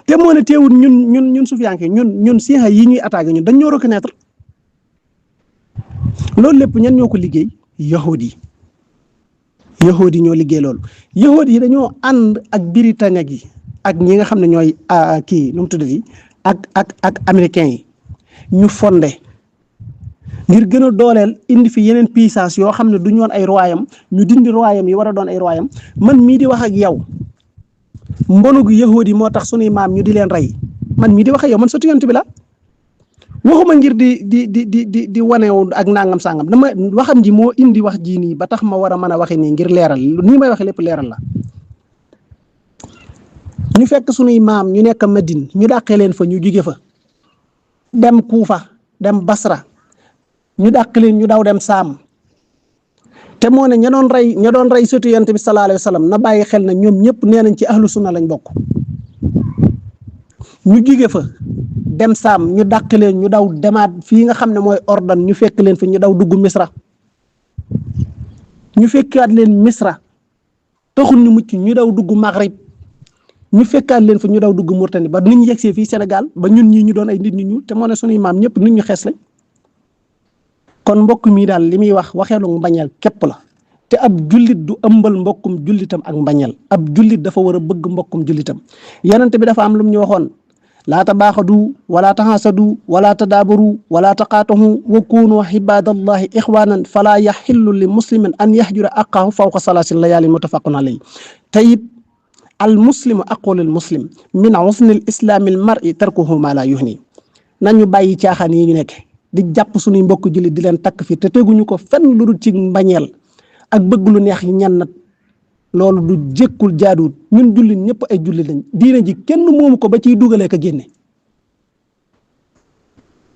te moo ne teewul ñun sufiyanke ñun siha yi ñuy attaqué ñun dañ ñoo reconnaître loolu lépp ñan ñoo ko liggéey yahudi ñoo liggéey loolu yahudi yi dañoo ànd ak britannique yi ak ñi nga xam ne ñooy kii nu mu tuddati ak américains yi ñu fondé ngir gën a dooleel indi fi yeneen puissance yoo xam ne du ñoon ay royaume ñu dindi royaume yi war a doon ay royaume man mii di wax ak yow mbonu gu yahudi moo tax sunuy maam ñu di leen rey man mii di wax ak yow man sëtu Yonent bi la waxuma ngir di wanewu ak nangam sangam dama waxam ji moo indi wax ji nii ba tax ma war a mën a waxe nii ngir leeral nii may waxe lépp leeral la ñu fekk sunuy maam ñu nekk Madine ñu dàqee leen fa ñu jóge fa dem Kuufa dem Basra ñu dàq leen ñu daw dem Saam te moo ne ña doon rey sëtu Yonent bi sallallahu alayhi wa sallam na bàyyi xel na ñoom ñëpp nee nañ ci ahlu sunna lañ bokk ñu jóge fa dem Saam ñu dàq leen ñu daw demaat fii nga xam ne mooy Ordan ñu fekk leen fi ñu daw dugg Misra ñu fekkaat leen Misra taxul ñu mucc ñu daw dugg Maghrib ñu fekkaat leen fi ñu daw dugg Mauritanie ba nit ñu yegsee fii Sénégal ba ñun ñii ñu doon ay nit ñu te moo ne sunuy maam ñëpp nit ñu xees lañ kon mbokk mii daal li muy wax waxeelu mbañeel képp la te ab jullit du ëmbal mbokkum jullitam ak mbañeel ab jullit dafa war a bëgg mbokkum jullitam Yonent bi dafa am lu mu ñu waxoon laa tabaaxadu wala taxaasadu wala tadaabaru wala taqaatahu wa kunu ibadallahi ixwanan fala yaxillu li muslimin an yaxjura aqahu fawqa salaasin layaalin muttafaqun alayhi tayib al muslimu aqu lil muslim min husnil islaamil mar'i tarkuhu ma la yuhni nañu bàyyi caaxaan yi ñu nekk di jàpp suñuy mbokk jullit di leen takk fi te teguñu ko fenn lu dul ci mbañeel ak bëgg lu neex yi ñan loolu du jékkul jaaduwut ñun jullit ñëpp ay jullit lañ diine ji kenn moomu ko ba ciy dugalee ka génne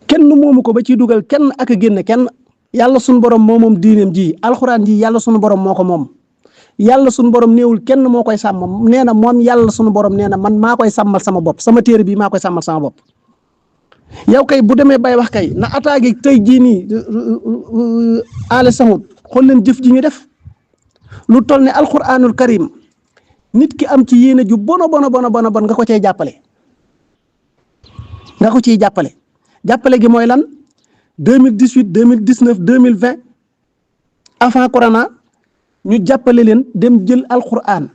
kenn moomu ko ba ciy dugal kenn ak a génne kenn yàlla sunu borom moo moom diineem ji alxuraan ji yàlla sunu borom moo ko moom yàlla sunu borom néewul kenn moo koy sàmm nee na moom yàlla sunu borom nee na man maa koy sàmmal sama bopp sama téere bii maa koy sàmmal sama bopp yow kay bu demee bay wax kay na attaqué tey jii nii ale samut xool leen jëf ji ñu def lu toll ne alquranul karim nit ki am ci yéene ju bon nga ko cay jàppale jàppale gi mooy lan 2018 2019 2020 avant corona ñu jàppale leen dem jël alquran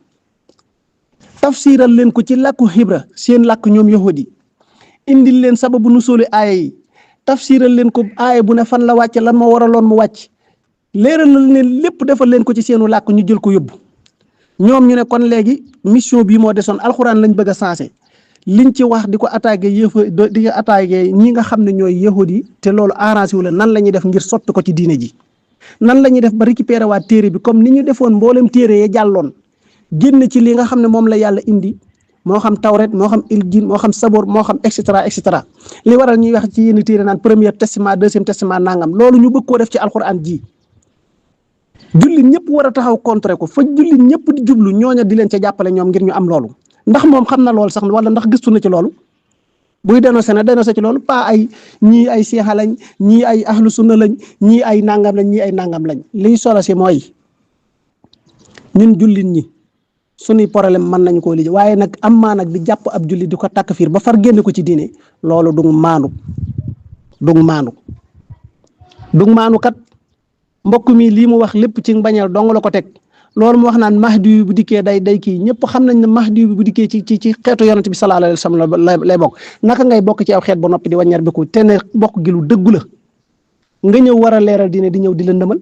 tafsiral leen ko ci làkku xibra seen làkk ñoom yahudi indil leen sababu nu sóoli aaya yi tafsiral leen ko aaya bu ne fan la wàcce lan moo waraloon mu wàcc leeral leen lépp defal leen ko ci seenu làkk ñu jël ko yóbbu ñoom ñu ne kon léegi mission bii moo desoon alxuraan lañ bëgg a sensé liñ ci wax di ko attaqué di ko attaqué ñi nga xam ne ñooy yahudi yi te loolu arrangé wu la nan la ñuy def ngir sotti ko ci diine ji nan la ñuy def ba récupérer waa téere bi comme ni ñu defoon mboolem téere ya jàlloon génn ci li nga xam ne moom la yàlla indi moo xam tawret moo xam injiil moo xam saboor moo xam et cetera li waral ñuy wax ci yenn téere naan premier testament deuxième testament nangam loolu ñu bëgg koo def ci alxuraan ji jullit ñëpp war a taxaw contre ko fa jullit ñëpp di jublu ñooña di leen ca jàppale ñoom ngir ñu am loolu ndax moom xam na loolu sax wala ndax gëstu na ci loolu buy dénoncé na dénoncé ci loolu pas ay ñii ay seexa lañ ñii ay ahlu sunna lañ ñii ay nangam lañ ñii ay nangam lañ liy solo si mooy ñun jullit ñi suñuy problème mën nañ koo lijji waaye nag am maa nag di jàpp ab jullit di ko takk fiir ba far génne ko ci diine loolu du maanu kat mbokk mi lii mu wax lépp ci bañal dong la ko teg loolu mu wax naan mahdi yu bu dikkee day kii ñëpp xam nañ ne mahdi yu bu dikkee ci xeetu yonent bi sallallahu alayhi wasallam lay bokk naka ngay bokk ci aw xeet ba noppi di wàññar bi ko te ne bokk gi lu dëggu la nga ñëw war a leeral diine di ñëw di la ndëmal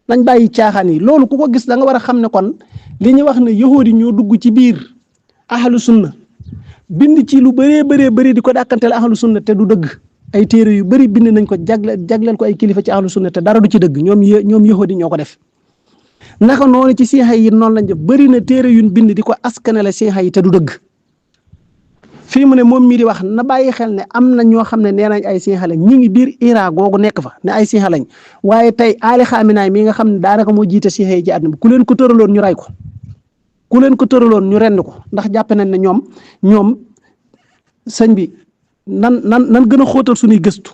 nañ bàyyi caaxaan yi loolu ku ko gis da nga war a xam ne kon li ñu wax ne yahuudi ñoo dugg ci biir ahlu sunna bind ci lu bëree bëri di ko dàkkanteel ahlu sunna te du dëgg ay téere yu bëri bind nañ ko jagleel ko ay kilifa ci ahlu sunna te dara du ci dëgg ñoom yahuudi ñoo ko def naka noonu ci siixa yi noonu lañ def bëri na téere yuñ bind di ko askanale siixa yi te du dëgg fii mu ne moom mii di wax na bàyyi xel ne am na ñoo xam ne nee nañ ay siixa lañ ñi ngi biir Iran googu nekk fa ne ay siixa lañ waaye tey Ali Khamenei mii nga xam ne daanaka moo jiite siixa yi ci àdduna bi ku leen ko tëraloon ñu ray ko ku leen ko tëraloon ñu rend ko ndax jàpp nañ ne ñoom sëñ bi nan gën a xóotal suñuy gëstu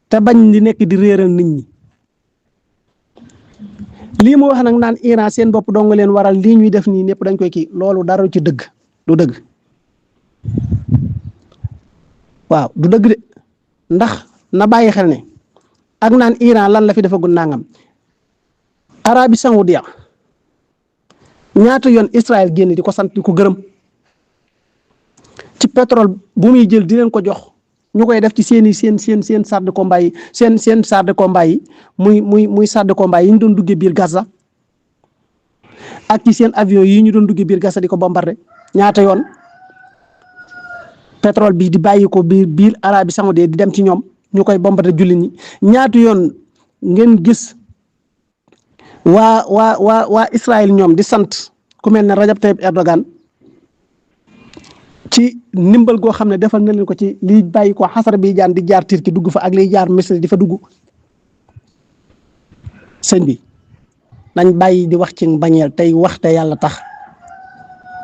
te bañ di nekk di réeral nit ñi lii mu wax nag naan Iran seen bopp dong leen waral lii ñuy def nii ñëpp dañ koy kii loolu dara ci dëgg du dëgg waaw du dëgg de ndax na bàyyi xel ne ak naan Iran lan la fi defagul nangam Arabie Saoudite ñaata yoon Israël génn di ko sant di ko gërëm ci pétrole bu muy jël di leen ko jox ñu koy def ci seen char de combat yi seen char de combat yi muy char de combat yi ñu doon duggee biir Gaza ak ci seen avion yi ñu doon duggee biir Gaza di ko bombardé ñaata yoon pétrole bi di bàyyi ko biir Arabie Saoudite di dem ci ñoom ñu koy bombardé jullit ñi ñaata yoon ngeen gis waa Israël ñoom di sant ku mel ne Rajab Tayyip Erdogan ci ndimbal goo xam ne defal na leen ko ci liy bàyyi ko xasar bi jaan di jaar Turquie dugg fa ak liy jaar Misr di fa dugg sëñ bi nañ bàyyi di wax ci bañeel tey wax te yàlla tax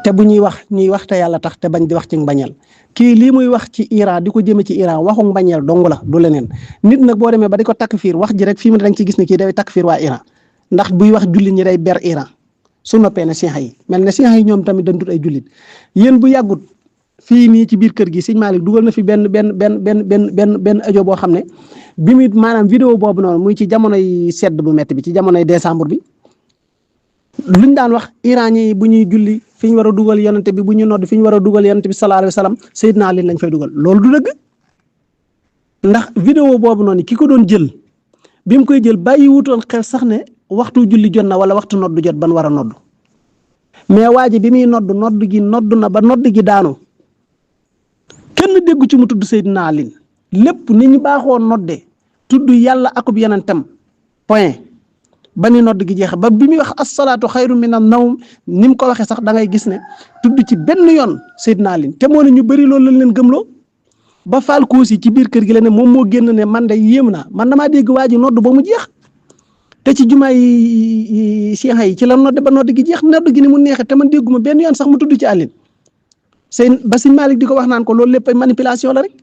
te bu ñuy wax te yàlla tax te bañ di wax ci bañeel kii lii muy wax ci Iran di ko jëme ci Iran waxu bañeel dong la du leneen nit nag boo demee ba di ko takk fiir wax ji rek fii mu ne dañ ci gis ne kii day takk fiir waa Iran ndax buy wax jullit ñi day ber Iran su noppee ne siixa yi mel ne siixa yi ñoom tamit dañ dut ay jullit yéen bu yàggut fii nii ci biir kër gi sëñ Malick dugal na fi benn audio boo xam ne bi muy maanaam vidéo boobu noonu muy ci jamonoy sedd bu métti bi ci jamonoy décembre bi luñ daan wax iranien yi bu ñuy julli fi ñu war a dugal yonante bi bu ñu nodd fi ñu war a dugal yonante bi sallallahu alayhi wa sallam Seydina Ali lañ fay dugal loolu du dëgg ndax vidéo boobu noonu ki ko doon jël bi mu koy jël bàyyi wutoon xel sax ne waxtu julli jot na wala waxtu nodd jot ban war a nodd mais waa ji bi muy nodd na ba nodd gi daanu kenn déggu ci mu tudd Seydina Ali lépp ni ñu baaxoo nodde tudd yàlla akub yonentam point ba ni nodd gi jeex ba bi muy wax asalaatu xayru minan nawm ni mu ko waxee sax da ngay gis ne tudd ci benn yoon Seydina Ali te moo ne ñu bëri loolu lañ leen gëmloo ba faal kuusi ci biir kër gi la ne moom moo génn ne man de yéem naa man damaa dégg waa ji nodd ba mu jeex te ci jumaa yi siixa yi ci la nodd ba nodd gi jeex nodd gi ni mu neexee te man dégguma benn yoon sax mu tudd ci Ali ba sëñ Malick di ko wax naan ko loolu lépp ay manipulation la rek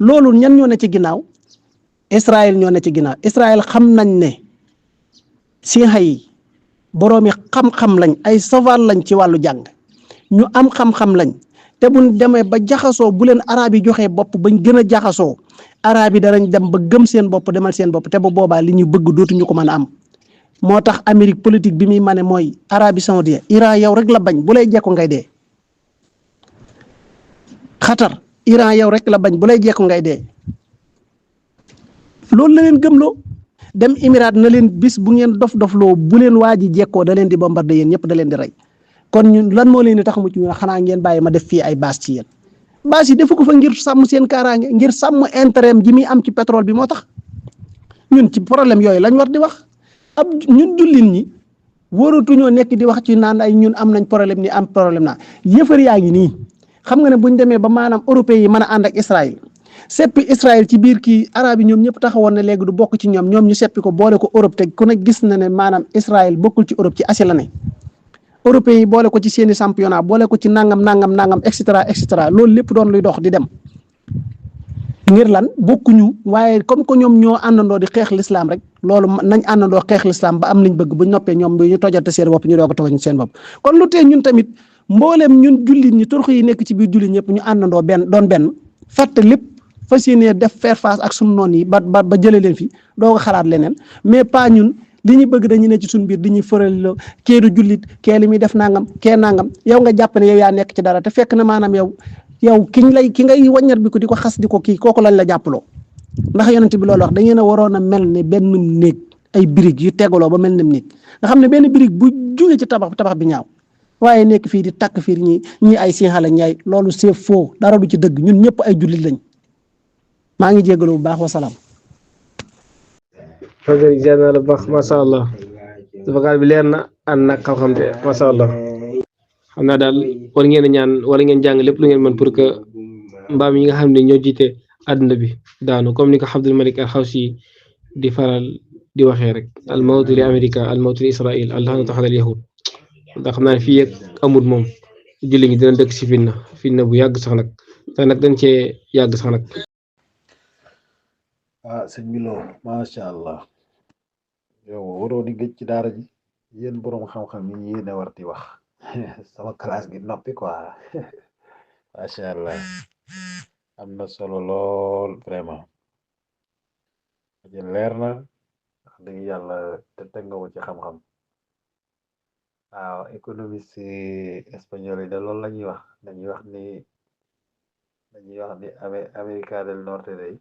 loolu ñan ñoo ne ci ginnaaw Israël ñoo ne ci ginnaaw Israël xam nañ ne siixa yi boroomi xam-xam lañ ay savoir lañ ci wàllu jàng ñu am xam-xam lañ te buñ demee ba jaxasoo bu leen arab yi joxee bopp bañ gën a jaxasoo arab yi danañ dem ba gëm seen bopp demal seen bopp te bu boobaa li ñu bëgg dootuñu ko mën a am moo tax Amérique politique bi muy mane mooy Arabie Saoudite Iran yow rek la bañ bu lay jekku ngay dee Qatar Iran yow rek la bañ bu lay jekku ngay dee loolu la leen gëmloo dem Émirats na leen bis bu ngeen dof-dofloo bu leen waa ji jekkoo da leen di bombardé yéen ñëpp da leen di rey kon ñun lan moo leen di tax mu ci ñun xanaa ngeen bàyyi ma def fii ay base ci yéen base yi defu ko fa ngir sàmm seen kaaraange ngir sàmm intérêt ji muy am ci pétrole bi moo tax ñun ci problème yooyu lañ war di wax ñun jullit ñi waratuñoo nekk di wax ci naan ay ñun am nañ problème ni am problème naa yëfar yaa ngi nii xam nga ne buñ demee ba maanaam européens yi mën a ànd ak Israël seppi Israël ci biir kii arab yi ñoom ñëpp taxawoon ne léegi du bokk ci ñoom ñu seppi ko boole ko Europe te ku ne gis na ne maanaam Israël bokkul ci Europe ci Asie la ne européens yi boole ko ci seeni championnat boole ko ci nangam et cetera loolu lépp doon luy dox di dem ngir lan bokkuñu waaye comme que ñoom ñoo àndandoo di xeex l'islam rek loolu nañ àndandoo xeex l'islam ba am liñ bëgg bu noppee ñoom bu ñu tojate seen bopp ñu doog a toj seen bopp kon lu tee ñun tamit mbooleem ñun jullit ñi turux yi nekk ci biir jullit ñëpp ñu àndandoo doon benn fàtte lépp fas yéenee def faire face ak sunu noon yi ba jëlee leen fi doog a xalaat leneen mais pas ñun li ñu bëgg dañu ne ci suñu biir di ñuy fëral kee du jullit kee li muy def nangam kee nangam yow nga jàpp ne yow yaa nekk ci dara te fekk na maanaam yow ki ngay waññar bi ko di ko xas di ko kii kooku lañ la jàppaloo ndax yonent bi loolu wax da ngeen a waroon a mel ne benn néeg ay birig yu tegaloo ba mel ne néeg nga xam ne benn birig bu jógee ci tabax bi ñaaw waaye nekk fii di takk fii ñi ay sinxala ñaay loolu c'est faux dara du ci dëgg ñun ñëpp ay jullit lañ maa ngi jégalu bu baax wasalaam. Fadel jana la baax macha allah vocal bi leer na ànd nag xam-xam te macha allah xam naa daal war ngeen a ñaan wala ngeen jàng lépp lu ngeen mën pour que mbaam yi nga xam ne ñoo jiite àdduna bi daanu comme ni ko Abdul Malik al Xawsi di faral di waxee rek al mawtu li Amérique al mawtu li Israël allahna taxala al yahud ndax xam naa ne fii yëg amul moom julli ñi dina dëkk si fitna bu yàgg sax nag te nag dañ cee yàgg sax nag. sëñ bi Lo macha allah yow waroo di gëj ci daara ji yéen borom xam-xam yi yéen a war di wax sama classe gi noppi quoi macha allah am na solo lool vraiment leer na wax dëgg yàlla te teg nga ko ci xam-xam waaw économiste espagnol yi de loolu la ñuy wax dañuy wax ni Amérique del Norte day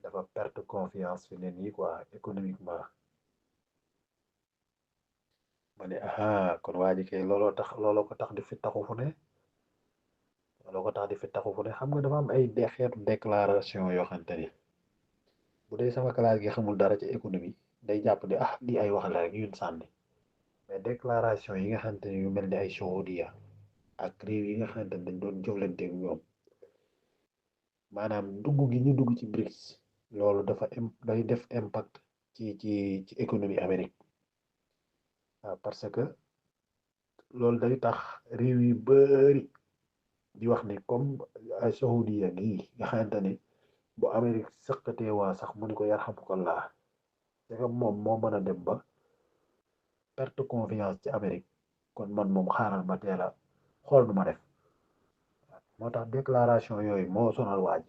dafa perte confiance fi ne nii quoi économiquement ma ne kon waa ji kay looloo ko tax di fi taxu fu ne xam nga dafa am ay xeetu déclaration yoo xamante ni bu dee sama classe gi xamul dara ci économie day jàpp di di ay wax la rek yun sànni mais déclaration yi nga xamante ni yu mel ni ay Saoudia ak réew yi nga xamante ni dañ doon jëflante ak ñoom maanaam dugg gi ñu dugg ci BRICS loolu day def impact ci économie Amérique waaw parce que loolu day tax réew yu bari di wax ni comme ay Saoudia gii nga xamante ni bu Amérique sëqatee waa sax mu ni ko yarhamukallah c'est que moom moo mën a dem ba perte confiance ci Amérique kon man moom xaaral ma teel a xool nu ma def moo tax déclaration yooyu moo sonal waaj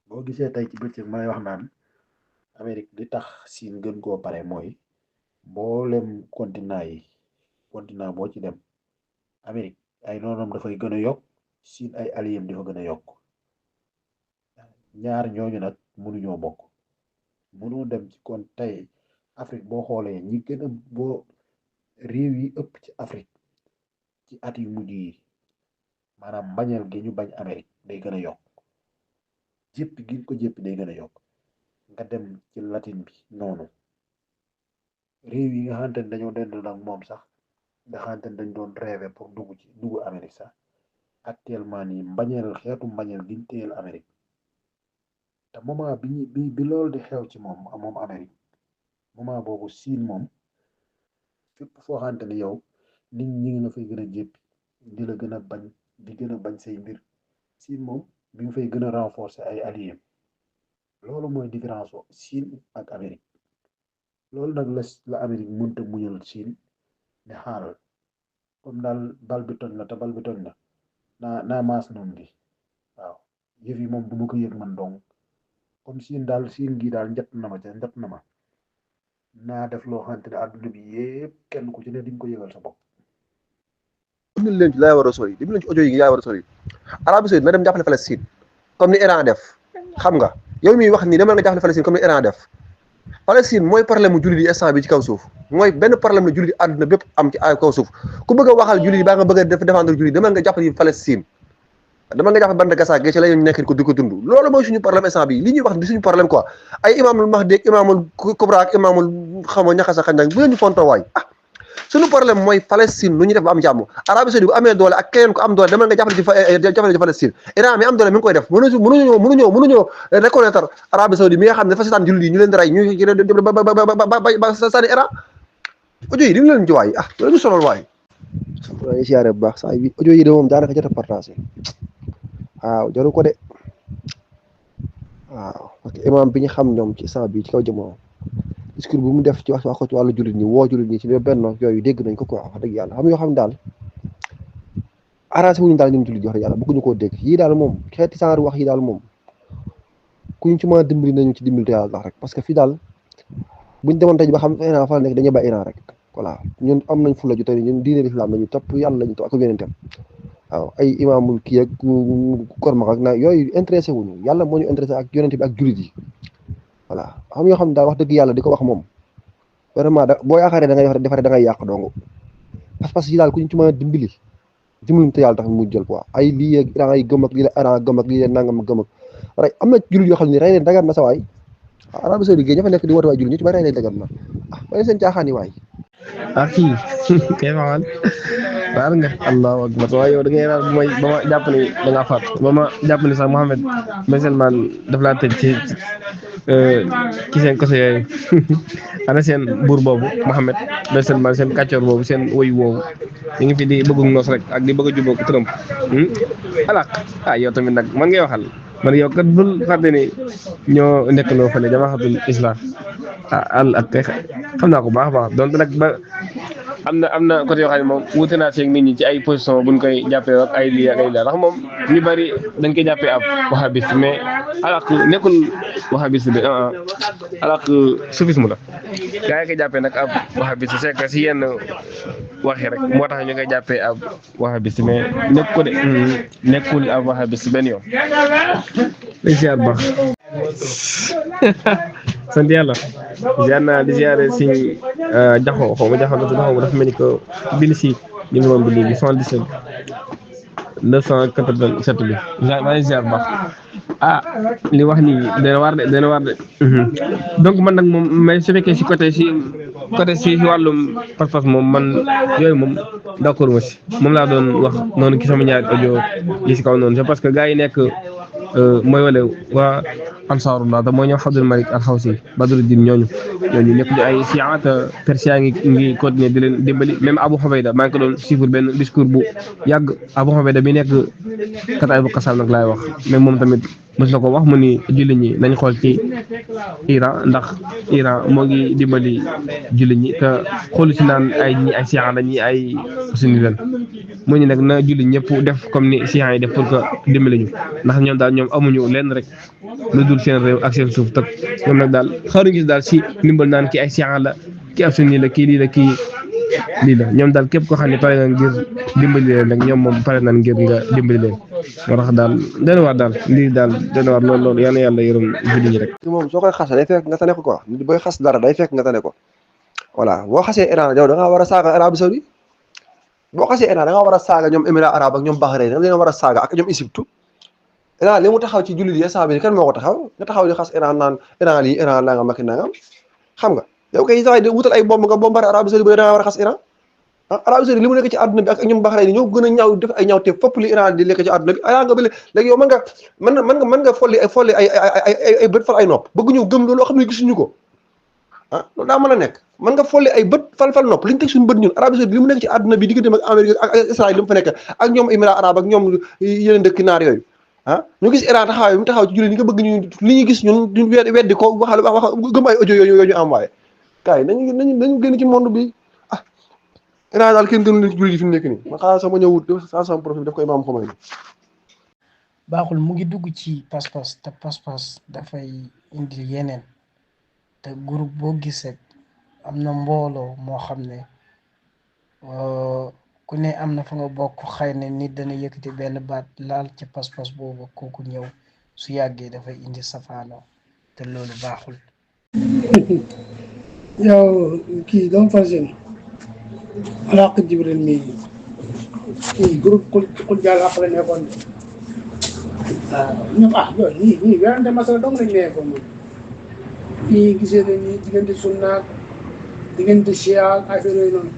boo gisee tey ci bëccëg may wax naan Amérique li tax Siin gën koo pare mooy mboolem continent boo ci dem Amérique ay noonam dafay gën a yokk Siin ay alliés di fa gën a yokk ñaar ñooñu nag mënuñoo bokk mënoo dem ci kon tey Afrique boo xoolee ñi gën a réew yi ëpp ci Afrique ci at yu mujj yi maanaam bañeel gi ñu bañ Amérique day gën a yokk jéppi gi ko jéppi day gën a yokk nga dem ci latin bi noonu réew yi nga xamante ne dañoo dend nag moom sax nga xamante ne dañ doon rêver pour dugg Amérique sax actuellement nii xeetu mbañeel giñ téyel Amérique te moment bi loolu di xew ci moom Amérique moment boobu Siin moom fépp foo xamante ni yow nit ñi ngi la fay gën a jéppi di la gën a bañ di gën a bañ say mbir Siin moom bi nga fay gën a renforcer ay alliés loolu mooy différence Siin ak Amérique loolu nag la Amérique mënta muñal Siin ne xaaral comme daal bal bi toj na te bal bi toj na naa maas noonu gi waaw yëf yi moom du ma ko yëg man dong comme Siin gi daal njett na ma naa def loo xamante ne àdduna bi yëpp kenn ku ci ne di nga ko yëgal sa bopp. dimbali leen ci laay war a sori dimbali leen ci audio yi laay war a sori Arabie Saoudite na dem jàppale Palestine comme ni Iran def xam nga yow miy wax nii demal nga jàppale Palestine comme ni Iran def Palestine mooy problème mu jullit yi instant bi ci kaw suuf mooy benn problème la jullit yi àdduna bépp am ci kaw suuf ku bëgg a waxal jullit yi baa nga bëgg a défendre jullit yi demal nga jàppale Palestine dama nga jàpp bande Gaza gi ci la ñu nekk ko di ko dund loolu mooy suñu problème instant bi li ñuy wax di suñu problème quoi ay imaamul Mahdi ak imaamul Kubra ak imaamul xam nga ñaxasa xañ bu leen ñu fontoo waay suñu problème mooy Palestine lu ñuy def ba am jàmm Arabie Saoudite bu amee doole ak keneen ko am doole demal nga jàppale ci Palestine Iran mi am doole mi ngi koy def mënuñoo reconnaître Arabie Saoudite mi nga xam ne dafa seetaan jullit yi ñu leen di rey ñu ba sànni Iran audio yi di leen ci waay loolu ñu sonal waay waaye siyaare bu baax saa yi audio yi de moom daanaka jot a partagé waaw jaru ko de waaw parce que imam bi ñu xam ñoom ci saa bi ci kaw jamono discours bu mu def ci wax ko ci wàllu jullit ñi woo jullit ñi ci benn yooyu dégg nañ ko quoi wax dëgg yàlla xam yoo xam ne daal arrangé wuñu daal ñun jullit yi wax dëgg yàlla bëgguñu koo dégg yii daal moom xeeti genre wax yi daal moom kuñ ci mën a dimbali nañu ci dimbali te yàlla tax rek parce que fii daal buñ demoon tey ba xam Iran fa la nekk dañuy bàyyi Iran rek voilà ñun am nañ fulla ju tey ñun diine l'islam lañu topp yàlla lañu topp ak yonentam waaw ay imaamul kii ak kormax ak naa yooyu intéressé wuñu yàlla moo ñu intéressé ak yonent bi ak jullit yi voilà xam yoo xam ne daal wax dëgg yàlla di ko wax moom vraiment boo yaakaaree da ngay wax defaree da ngay yàq dong parce que yi daal ku ñu ci mën a dimbali te yàlla tax mu jël quoi ay lii ak Iran ay gëm ak lii la Iran gëm ak lii la nangam gëm ak rey am na jullit yoo xam ne rey leen dagan na sa waay Arabie Saoudite gi ña fa nekk di woote waay jullit ñu ci bari rey leen dagan na bari seen caaxaan yi waay kii kay waxal baal nga allahu akbar waaye yow da ngay naan ba ma jàpp ne da ngaa faat ba ma jàpp ne sax Mohamed Ben Salman daf laa tëj ci seen koso yooyu ana seen buur boobu Mohamed Ben Salman seen kàccoor boobu seen woyu woowu ñu ngi fi di bëggu noos rek ak di bëgg a jubóog Trump alak yow tamit nag man ngay waxal man yow kat bul fàtte ni ñoo nekkandoo fële jamaaxatul islam al ak kay xam naa ko baax a baax donte nag ba am na côté yoo xam ne moom wuute naa seeg nit ñi ci ay position buñ koy jàppee ak ay lii ak ay laa ndax moom ñu bari dañ koy jàppee ab wahabiste mais alak nekkul wahabiste bi alak soufisme la gaa yi koy jàppee nag ab wahabiste c'est que si yenn waxi rek moo tax ñu koy jàppee ab wahabiste mais nekk ko de nekkul ab wahabiste benn yoon dañ siyaar baax sant yàlla ziar naa di ziare si jaxoo xaw ma jaxoo la xaw ma dafa mel ni que bind si numéro bi léegi 77 987 bi maa ngi ziar baax li wax nii dana war de donc man nag moom mais su fekkee si côté si wàllum pas-pas moom man yooyu moom d'accord ma si moom laa doon wax noonu ki sama ñaari audio yi si kaw noonu c'est parce que gars yi nekk mooy wala waa Ansaarullah te mooy ñoom Abdul Malik al-Xawsi Badruddin ñooñu nekk ñu ay Shia te Persia ngi continuer di leen dimbali même Abu Hubayda maa ngi ko doon suivre benn discours bu yàgg Abu Hubayda bi nekk kataay bu Qassam nag laay wax mais moom tamit mos na ko wax mu ni jullit ñi nañ xool ci Iran ndax Iran moo ngi dimbali jullit ñi te xoolu si naan ay Shia la ñi ay sunni leen mu ñu nag na jullit ñëpp def comme ni Shia yi def pour que dimbali ñu ndax ñoom daal ñoom amuñu lenn rek lu dul seen réew ak seen suuf tag ñoom nag daal xaaruñu gis daal si ndimbal naan ki ay Shia la ki ab sunni la kii lii la kii lii la ñoom daal képp koo xam ne pare na ngir dimbali leen rek ñoom moom pare nañ ngir nga dimbali leen moo tax daal dana war daal lii daal dana war loolu yal na yàlla yërëm jullit ñi rek. moom soo koy xas day fekk nga tane ko quoi booy xas dara day fekk nga tane ko voilà boo xasee Iran yow da ngaa war a saaga Arabie Saoudite boo xasee Iran da ngaa war a saaga ñoom Émirats arabes ak ñoom Bahreïn da nga leen war a saaga ak ñoom Égypte Iran li mu taxaw ci jullit yi instant bi kan moo ko taxaw nga taxaw di xas Iran naan Iran lii Iran nangam ak nangam xam nga yow kay sax wutal ay bomb nga bombardé Arabie Saoudite ba da ngaa war a xas Iran Arabie Saoudite li mu nekk ci àdduna bi ak ñoom Bahreïn ñoo gën a ñaaw def ay ñaawteef fopp li Iran di lekk ci àdduna bi Iran nga ba léegi yow mën nga folli ay bët fal ay nopp bëgg ñu gëm loolu loo xam ne gisuñu ko loolu daa mën a nekk mën nga folli ay bët fal nopp li ñu teg suñu bët ñun Arabie Saoudite li mu nekk ci àdduna bi diggante ak Amérique ak Israël li mu fa nekk ak ñoom Émirats arabes ak ñoom yeneen dëkk naar yooyu ñu gis Iran taxawaay bi mu taxaw ci jullit ñi nga bëgg ñu li ñu gis ñun ñu weddi ko wax gëm ay audio yooyu ñu envoyé gars yi nañu génn ci monde bi Iran daal kenn gënu leen ci jullit yi fi mu nekk nii man xaaral sama ñëw wut sama profil daf ko imaam xamay baaxul mu ngi dugg ci pas-pas te pas-pas dafay indi yeneen te groupe boo gis rek am na mbooloo moo xam ne ku ne am na fa nga bokk xëy na nit dana yëkkati benn baat laal ci pas-pas boobu kooku ñëw su yàggee dafay indi safaano te loolu baaxul. yow kii doomu Farzine alaq Jibril mi kii groupe kul jàll àq la nekkoon ñoom yooyu ñii werante masala dong lañ nekkoon moom kii gisee ne nii diggante sunna diggante chia ak affaire yooyu noonu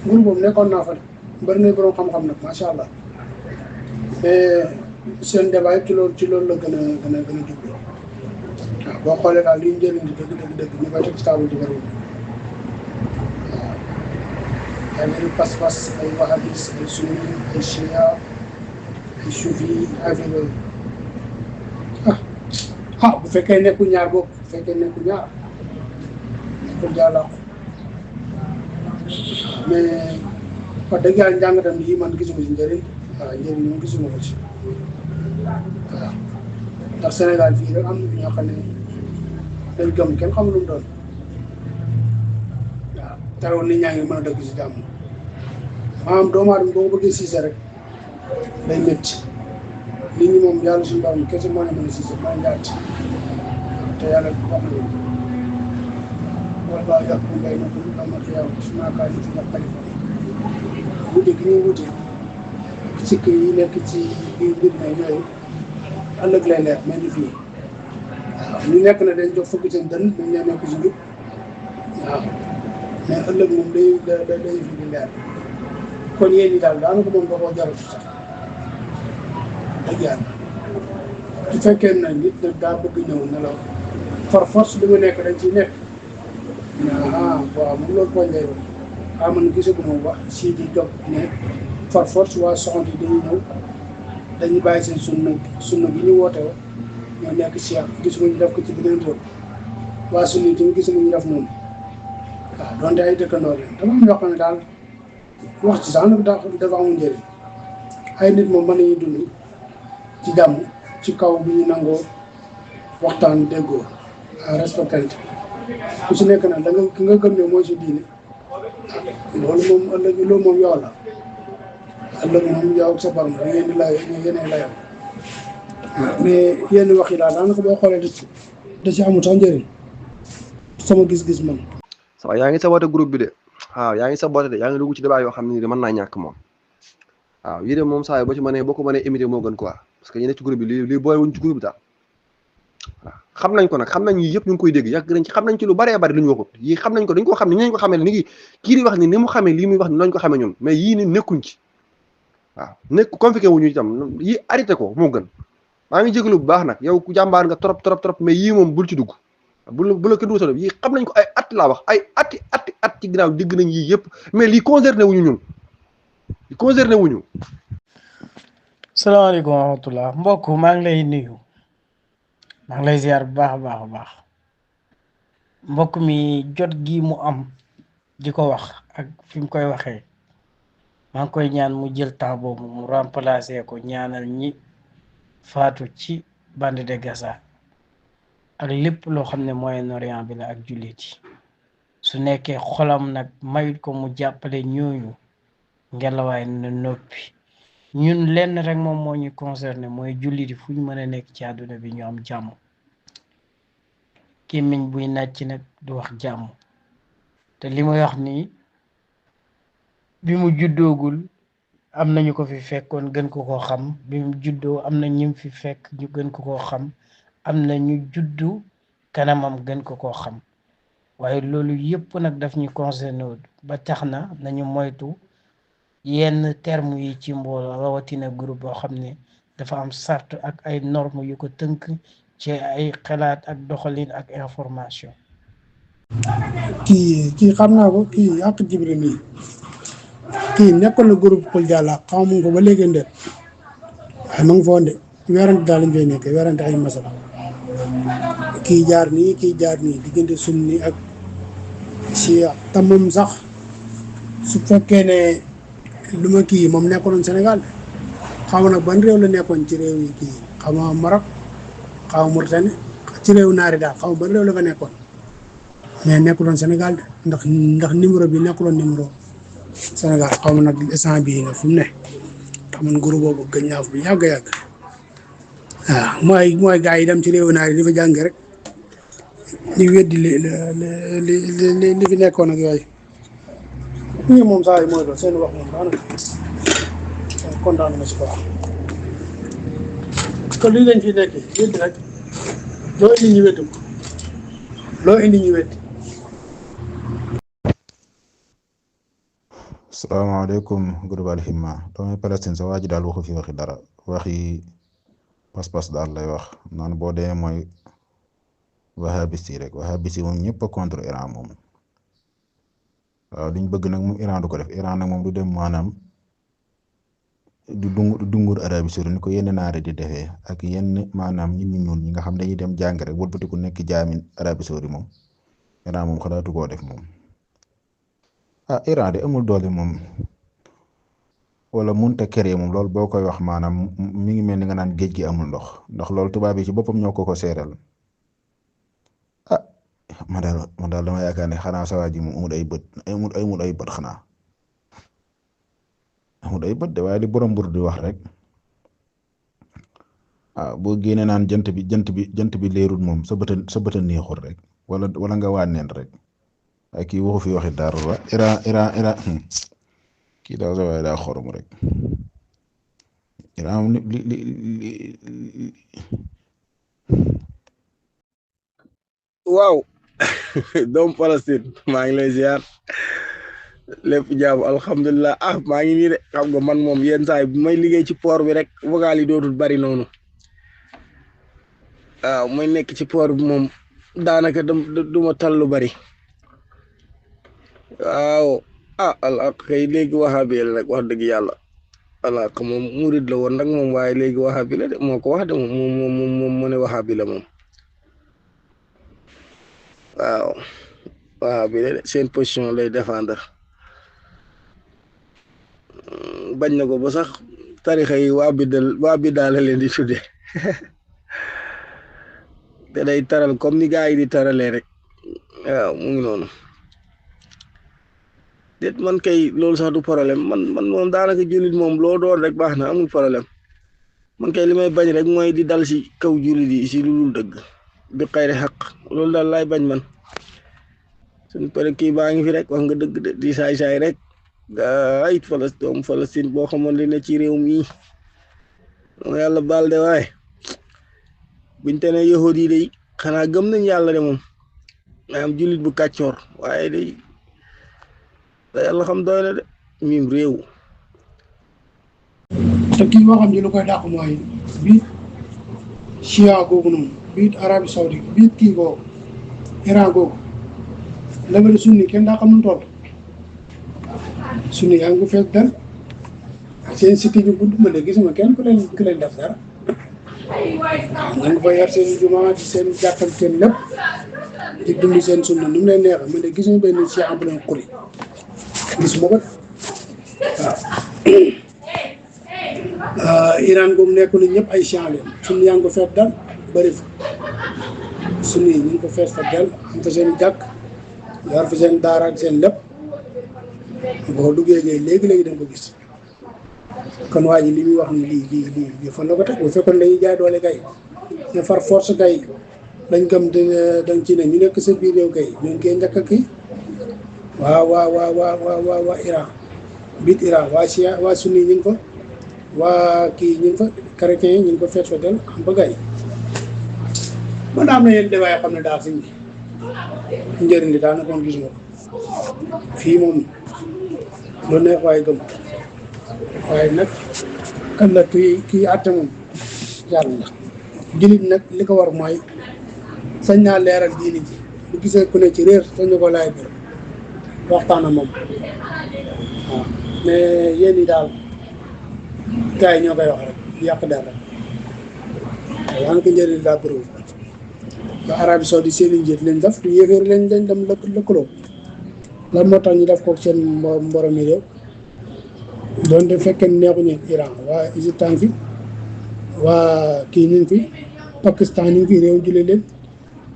groupe boobu nekkoon naa fa bari na borom xam-xam nag macha allah seen débat yëpp ci loolu la gën a jublu waaw boo xoolee daal li ñu njëriñ di dëgg ñu koy teg ci table di bëri waaw ay pas-pas ay wahabis ay sunni ay chia suuf yi affaire yooyu bu fekkee nekkul ñaar boobu bu fekkee nekkul ñaar nekkul jàllaaw mais wax dëgg yàlla njàngatam yi man gisuma si njëriñ njëriñ moom gisuma ko si waaw ndax Sénégal fii rek am na fi ñoo xam ne dañ gëm kenn xamul lu mu doon waaw teroon nit ñaa ngi mën a dëkk si jàmm maanaam doomu aadama boo ko bëggee siise rek day métti nit ñi moom yàlla suñu borom kese moo leen mën a siise moo njaat te yàlla wax na leen wala baa yàq bu ngay na ko amal xiyaaw sunaakaay yi ci ñàkk xalifa wute gi ñuy wute sikk yi nekk ci biir mbir na yooyu ëllëg lay leer mel ni fii waaw ñu nekk na dañ jox fukki seen dënn dañ leen nekk si njub waaw mais ëllëg moom day fi di leer kon yéen ñi daal daanaka moom da koo jarul sax dëgg yàlla su fekkee na nit nag daa bëgg ñëw ne la par force li mu nekk dañ ciy nekk waaw moom loolu poñ lay wax man gisaguma wax si di dog ne par force waa soxna yi dañuy ñëw dañuy bàyyi seen sunna bi ñu woote woo ñoo nekk Cheikh gisuma ñu def ko ci beneen réew waa sunna yi tamit gisuma ñu def noonu waaw donte ay dëkkandoo leen dama am yoo xam ne daal wax ci sax nag dafa amul njëriñ ay nit moom mën nañu dund ci jàmm ci kaw bi ñu nangoo waxtaan déggoo respectante ku si nekk nag da nga ki nga gëm ne mooy si diine loolu moom ëllëg loolu moom yow la ëllëg moom yow ak sa borom da ngeen di lay yéenay layam mais yenn wax yi daal daanaka boo xoolee da ci amul sax njëriñ sama gis-gis man. ça yaa ngi saboté groupe bi de waaw yaa ngi saboté de yaa ngi dugg ci débat yoo xam ne mën naa ñàkk moom waaw yii de moom saa yi boo ci mënee boo ko mënee imité moo gën quoi parce que ñu ne ci groupe bi lii boole wuñ ci groupe bi daal waaw xam nañ ko nag xam nañ yii yëpp ñu ngi koy dégg yàgg nañ ci xam nañ ci lu bëree bëri lu ñu waxut yii xam nañ ko dañ ko xam ne ñu ko xamee ni ngi kii di wax ni mu xamee lii muy wax ni lañ ko xamee ñun mais yii ni nekkuñ ci waaw nekk compliqué wuñu itam yii arrêté ko moo gën maa ngi jégalu bu baax nag yow ku jàmbaar nga trop mais yii moom bul ci dugg bu la kenn dugg yii xam nañ ko ay at laa wax ay at ci ginnaaw dégg nañ yii yëpp mais lii concerné wuñu ñun lii concerné wuñu. salaamaaleykum wa rahmatulah mbokk maa ngi lay nuyu maa ngi lay ziar bu baax a baax a baax mbokk mi jot gi mu am di ko wax ak fi mu koy waxee maa ngi koy ñaan mu jël temps boobu mu remplacer ko ñaanal ñi faatu ci bande de Gaza ak lépp loo xam ne Moyen-Orient bi la ak jullit yi su nekkee xolam nag mayut ko mu jàppale ñooñu ngelawaay na noppi ñun lenn rek moom moo ñu concerné mooy jullit yi fu ñu mën a nekk ci àdduna bi ñu am jàmm kémmiñ buy nàcc nag du wax jàmm te li may wax nii bi mu juddoogul am nañu ko fi fekkoon gën ko koo xam bi mu juddoo am na ñim fi fekk ñu gën ko koo xam am na ñu juddu kanamam gën ko koo xam waaye loolu yëpp nag daf ñu concerné wul ba tax na nañu moytu yenn terme yi ci mbooloo rawatina groupe boo xam ne dafa am sart ak ay normes yu ko tënk ci ay xalaat ak doxalin ak information. kii xam naa ko kii ak Jibril nii kii nekkoon na groupe Kul Jàlla xamu ko ba léegi nde waaye ma ngi foon de weerante daal lañ fay nekk weerante ay masala kii jaar nii diggante sunni ak Chia te moom sax su fekkee ne lu ma kii moom nekkoon Sénégal xaw nag ban réew la nekkoon ci réew yi kii xaw ma Maroc xaw ma Mauritanie ci réew naari daal xaw ma ban réew la fa nekkoon mais nekkuloon Sénégal ndax numéro bi nekkuloon numéro Sénégal xaw ma nag instant bii nga fu mu ne xamoon groupe boobu gëj naa bu yàgg waaw mooy gars yi dem ci réew naari di fa jàng rek di weddi li fi nekkoon ak yooyu ñi moom saa yi mooy loolu seen wax moom daanaka kontaan na si ko wax parce que lii lañ fi nekk weddi rek loo indi ñu weddi ko loo indi ñu weddi. salaamaaleykum groupe Al Himma doomi Palestine sa waa ji daal waxu fi waxi dara waxi pas-pas daal lay wax naan boo dee mooy wahabiste yi rek wahabiste yi moom ñëpp a contre Iran moom waaw liñ bëgg nag moom Iran du ko def Iran nag moom du dem maanaam du dungur Arabie Saoudite ni ko yenn naare di defee ak yenn maanaam ñi ñu ñuul ñi nga xam dañuy dem jàng rek wëlbatiku nekk jaami Arabie Saoudite moom Iran moom xalaatu koo def moom Iran de amul doole moom wala munta kere moom loolu boo koy wax maanaam mi ngi mel ni nga naan géej gi amul ndox ndax loolu tubaab yi ci boppam ñoo ko seeral man daal dama yaakaar ne xanaa sa waa ji moom amul ay bët amul ay bët xanaa amul ay bët de waaye li borom mbur di wax rek boo génnee naan jant bi leerul moom sa bët neexul rek wala nga wànneen rek waaye kii waxu fi waxi daaru la Iran kii daal sa waaye daa xorom rek Iran waaw doomu Palestine maa ngi lay ziar lépp jàmm alhamdulilah maa ngi nii de xam nga man moom yenn saa yi bu may liggéey ci port bi rek vocal yi dootul bari noonu waaw may nekk ci port bi moom daanaka du ma tal lu bari waaw alaq kay léegi wahabi la nag wax dëgg yàlla alaq moom murid la woon nag moom waaye léegi wahabi la de moo ko wax de moom mu ne wahabi la moom waaw wahabi la de seen position lay défendre bañ na ko ba sax tarixa yi waa bi daal leen di tudde te day taral comme ni gaa yi di taralee rek waaw mu ngi noonu déet man kay loolu sax du problème man moom daanaka jullit moom loo doon rek baax na amul problème man kay li may bañ rek mooy di dal si kaw jullit yi si lu dul dëgg bi xayri xaq loolu daal laay bañ man suñ pare kii baa ngi fi rek wax nga dëgg de di saay-saay rek gaa it Palestine boo xamoon li ne ci réew mi moom yàlla baal de waaye buñ te ne yahud yi day xanaa gëm nañ yàlla de moom maanaam jullit bu kàccoor waaye day da yàlla xam doy na de mim réew te kii moo xam ne lu koy dàq mooy biit Chia googu noonu biit Arabie Saoudite biit kii googu Iran googu levelu sunni kenn daa xam nu toll sunni yaa ngi ko fees dal seen cité ñu gudd ma de gisuma kenn ku leen def dara ñu ngi fa yar seen jumaa ci seen jàkkal seen lépp di dund seen sunna nu mu leen neexee man de gisuma benn Chia bu leen xuri gisuma ko waaw Iran googu nekku na ñëpp ay Chia leen sunni yaa ngi ko fees dal bëri fa sunni yi ñu ngi ko fees fa dal am fa seen jàkk yor fa seen daara ak seen lépp boo duggee léegi da nga ko gis kon waa ji li muy wax ni lii fan la ko teg bu fekkoon dañuy jaay doole kay ne far force kay dañ gëm dañ ci ne ñu nekk sa biir réew kay ñun koy njëkk ak kii waa Iran biit Iran waa Chia waa sunni ñu ngi fa waa kii ñu ngi fa chrétien yi ñu ngi ko fees fa del am ba gay man daa am na yenn débat yoo xam ne daal siñ bi njëriñ li daanaka moom gis nga ko fii moom lu neex waaye gëm waaye nag kan la kii àtte moom yàlla la jullit nag li ko war mooy sañ naa leeral diini ji bu gisee ku ne ci réer sañ na ko laay biir waxtaan ak moom waaw mais yéen ñi daal gars yi ñoo koy wax rek yàq der rek yaa ngi ko njëriñ daa bëriwul ba Arabie Saoudite seen i njiit lañ def du yéeféer lañ dem lëkkaloo lan moo tax ñu def ko seen mborom yi réew doonte fekkee neexuñu Iran waa Égypte a ngi fi waa kii ñu ngi fi Pakistan ñu ngi fi réew jullit leen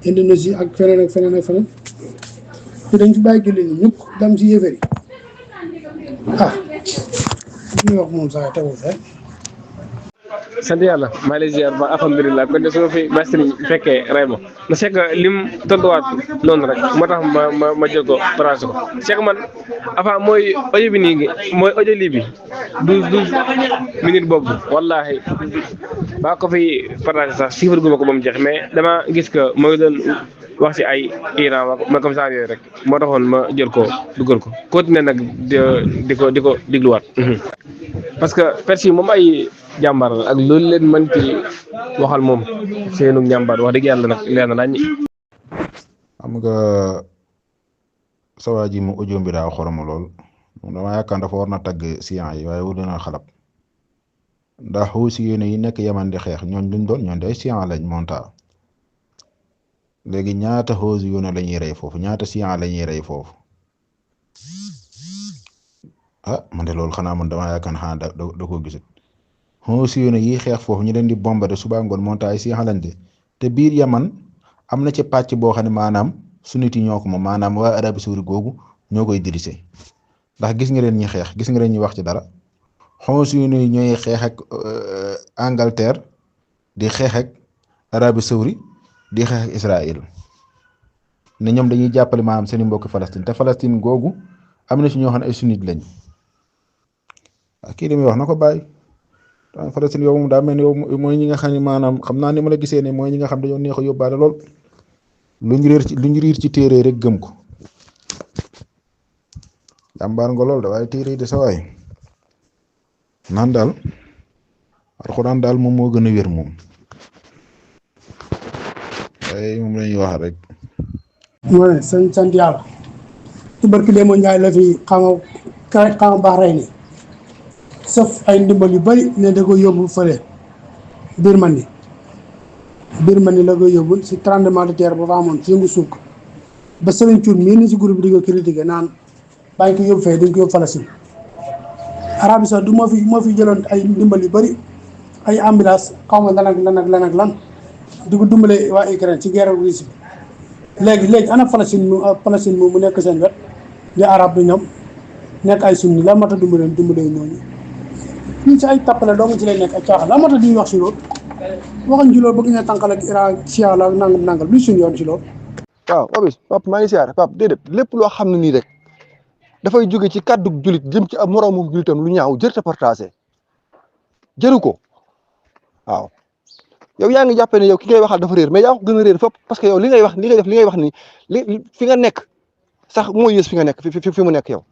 Indonésie ak feneen ak feneen ak feneen te dañ fi bàyyi jullit ñi ñukk dem si yéeféer yi li ñuy wax moom sax tegul fenn. sant yàlla maa lay ziar ba alhamdulilah kon de su ma fi mastri fekkee rey ma na c'est que lim tontuwaat noonu rek moo tax ma jël ko tracé ko c'est que man avant mooy audio bi nii mooy audio lii bi 12 minutes boobu wallahi baa ko fi partagé sax chiffre gu ma ko ba mu jeex mais dama gis que mooy doon wax ci ay Iran ma comme ça yooyu rek moo taxoon ma jël ko dugal ko continuer nag di ko digluwaat parce que Perse yi moom ay jàmbaar la ak loolu leen mën ci waxal moom seenu njàmbaar wax dëgg yàlla nag leer na nañ. xam nga sa waa ji mu audio bi daa xoroma lool dama yaakaar dafa war na tagg siyaan yi waaye wut na xalab ndax Houthi yi nekk Yaman di xeex ñooñ luñ doon ñooñ day Siyan lañ monta léegi ñaata Houthi la ñuy rey foofu ñaata Siyan la ñuy rey foofu man de loolu xanaa man damaa yaakaar xanaa da ko gisut Houthi yi xeex foofu ñu leen di bombardé suba ngoon monta ay Siyan lañ de te biir Yaman am na ci pàcc boo xam ne maanaam sunnit yi ñoo ko moom maanaam waa Arabie Saoudite googu ñoo koy dirigé ndax gis nga leen ñi xeex gis nga leen ñi wax ci dara Houthi yi ñooy xeex ak Angleterre di xeex ak Arabie Saoudite di xeex ak Israël ne ñoom dañuy jàppale maanaam seen i mbokki Palestine te Palestine googu am na ci ñoo xam ne ay sunnit lañ kii li muy wax na ko bàyyi Palestine yow moom daa mel ni yow mooy ñi nga xam ne maanaam xam naa ni ma la gisee ne mooy ñi nga xam dañoo neex a yóbbaale lool luñ riir ci téere rek gëm ko jàmbaar nga lool de waaye téere de sa waay naan daal alxuraan daal moom moo gën a wér moom waaye moom lañuy wax rek. moo ne sant yàlla ci barki Demba Ndiaye la fi xama baax rey ni saf ay ndimbal yu bari ne da ko yóbbu fële Birmanie la ko yóbbu si tremblement de terre ba fa amoon si yëngu suuf ba Serigne Thioune mii ni si groupe di ko critiqué naan bàyyi ko yóbbu fee dañ ko yóbbu Palestine. Arabie Saoudite moo fi jëloon ay ndimbal yu bari ay ambulance xaw ma lan di ko dimbale waa Ukraine ci guerre Russie bi léegi ana Palestine mu nekk seen wet di arab bi ñoom nekk ay sunni la mata dimbale ñooñu ñun si ay tappale doo nga ci lay nekk ay caaxaan la mata di wax si loolu waxuñ ci loolu bëgg nga tànqal ak Iran Chia la nangal luy suñu yoon si loolu. waaw Pape maa ngi siyaare Pape déedéet lépp loo xam ne nii rek dafay jóge ci kàddu julit jëm ci ab moroomu julitam lu ñaaw jër te partagé jëru ko waaw yow yaa ngi jàppee ne yow ki ngay waxal dafa réer mais yaa ko gën a réer fépp parce que yow li ngay wax ni fi nga nekk sax moo yées fi nga nekk fi mu nekk yow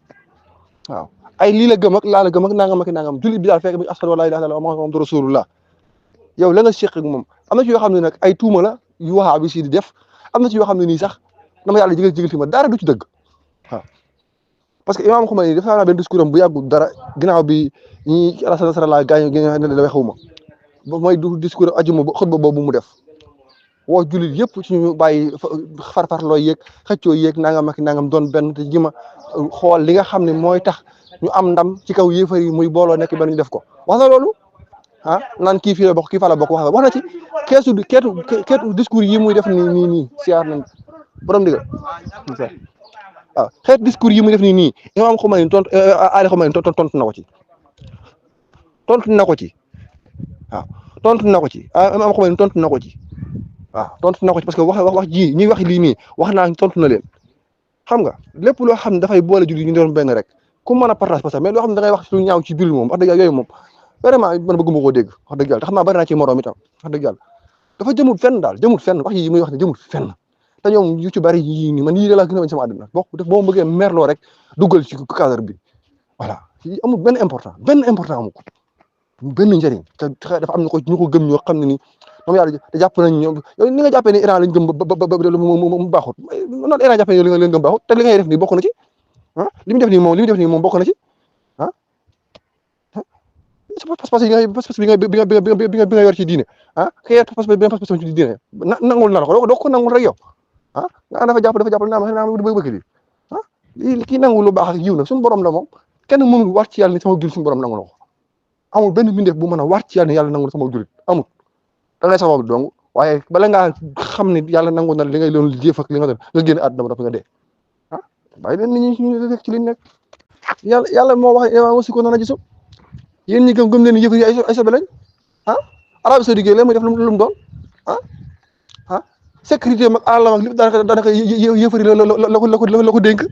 waaw ay lii la gëm ak laa la gëm ak nangam julit bi daal fekk bi ashhadu an laa ilaaha illallaah muhammadur rasulullah yow la nga séq ak moom am na ci yoo xam ne nag ay tuuma la yu waxaa bi si di def am na ci yoo xam ne nii sax dama yàlla jégal fi ma dara du ci dëgg waaw parce que imaam Khomeini dafa naa benn discours am bu yàggul dara ginnaaw bi ñi Alassane Ouattara gaañu gi nga ne la waxuma mooy du discours ajuma xutba boobu mu def woo jullit yëpp ci ñu bàyyi farfarloo yeeg xëccoo yeeg nangam doon benn te jima xool li nga xam ne mooy tax ñu am ndam ci kaw yéefar yi muy booloo nekk benn ñu def ko wax na loolu naan kii fii la bokk kii fa la bokk wax na ci keetu discours yi muy def nii siyaar nañ borom digal waaw xeet discours yi muy def nii imaam Khomeini Ali Khomeini tontu na ko ci waaw tontu na ko ci imaam Khomeini tontu na ko ci parce que wax ji ñuy wax lii nii wax naa tontu na leen xam nga lépp loo xam ne dafay boole julli ñu doon benn rek ku mën a partage parce que mais loo xam ne da ngay wax lu ñaaw ci biir moom wax dëgg yooyu moom vraiment man bëgguma koo dégg wax dëgg yàlla te xam naa bari naa ci moroom itam wax dëgg yàlla dafa jëmul fenn wax yi muy wax ne jëmul fenn te ñoom yu ci bari yii nii man yii da laa gën a bañ sama àdduna boo bëggee merloo rek duggal ci cadre bi voilà amul benn important amu ko benn njëriñ te dafa am ñu ko gëm ñoo xam ne ni moom yàlla te jàpp nañ ñoom yow ni nga jàppee ne Iran lañ gëm mu baaxut noonu Iran jàppee ne yow li nga leen gëm baaxut te li ngay def nii bokk na ci li mu def nii moom bokk na ci pas-pas yi bi nga yor ci diine xëy pas-pas ci diine nangul na la ko doo ko nangul rek yow nga dafa jàpp naa bëgg lii kii nangul lu baax ak yiw nag suñu borom la moom kenn mënul war ci yàlla ni sama jullit suñu borom nangu na ko amul benn mbindeef bu mën a war ci yàlla ni yàlla nangu na sama jullit amul da ngay sabab dong waaye bala ngaa xam ne yàlla nangu na li ngay doon jëf ak li nga doon nga génn àdduna ba dafa nga dee bàyyi leen nit ñi nekk ci li nekk yàlla moo wax aussi ko noonu gisu yéen ñi gëm leen yëf yi ay sobe lañ Arabie Saoudite la muy def lu mu doon sécurité mag àllam ak lépp daanaka yëfari la ko dénk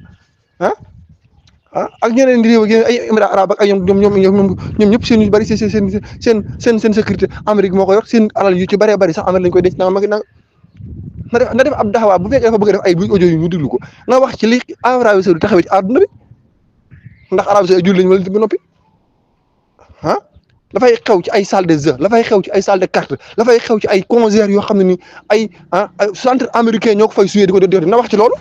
ak ñeneen di réew ak ay émirats arabes ak ay ñoom ñëpp seen yu bari seen sécurité Amérique moo ko yor seen alal yu ci bëree bëri sax Amérique lañ koy denc na def ab daxawaa bu fekkee dafa bëgg a def ay audio yu ñu déglu ko na wax ci li Arabie Saoudite taxawee ci àdduna bi ndax Arabie Saoudite jullit lañ wala ba noppi dafay xew ci ay salle de jeu dafay xew ci ay salle de carte dafay xew ci ay concert yoo xam ne ni ay centre américain ñoo ko fay suyee di ko def na wax ci loolu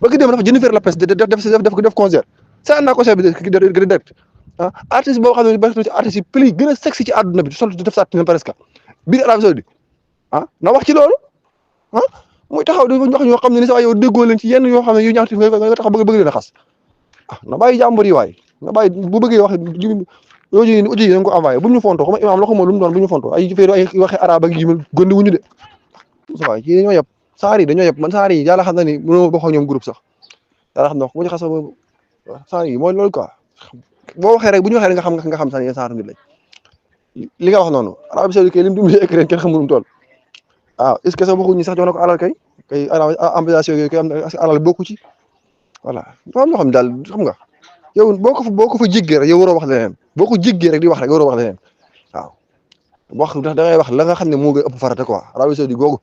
bëgg dem dafa Jennifer Lopez def concert saa naa ko bi direct artiste boo xam ne bokk na ci artiste yi plus gën a sexy ci àdduna bi di sol di def sa presque biir Arabie Saoudite na wax ci loolu muy taxaw di wax ñoo xam ne ni sa waay yow déggoo leen ci yenn yoo xam ne yu ñaxtu nga taxaw bëgg leen a xas na bàyyi jàmbur yi waay na bàyyi bu bëggee wax yooyu audio yi nañ ko envoyé bu ñu fontoo xam nga imaam la ko moom lu mu doon bu ñu fontoo ay féeru ay waxe arabe ak yi gondi wuñu de sa waay ci dañoo yeb saar yi dañoo yeb man saar yi yàlla xam na ni mënoo bokk ak ñoom groupe sax yàlla xam na wax bu ñu xasa saar yi mooy loolu quoi boo waxee rek bu ñu waxee rek nga xam sax saaru nit lañ li nga wax noonu Arabie Saoudite kay lim dimbali écran kenn xamul mu toll est-ce que sax waxuñu sax jox na ko alal kay ambiation yooyu kay am na alal bokku ci voilà am loo xam daal xam nga yow boo ko fa jéggee rek yow waroo wax leneen boo ko jéggee rek di wax rek waroo wax leneen wax da ngay wax la nga xam ne moo gën ëpp farata quoi Arabie Saoudite googu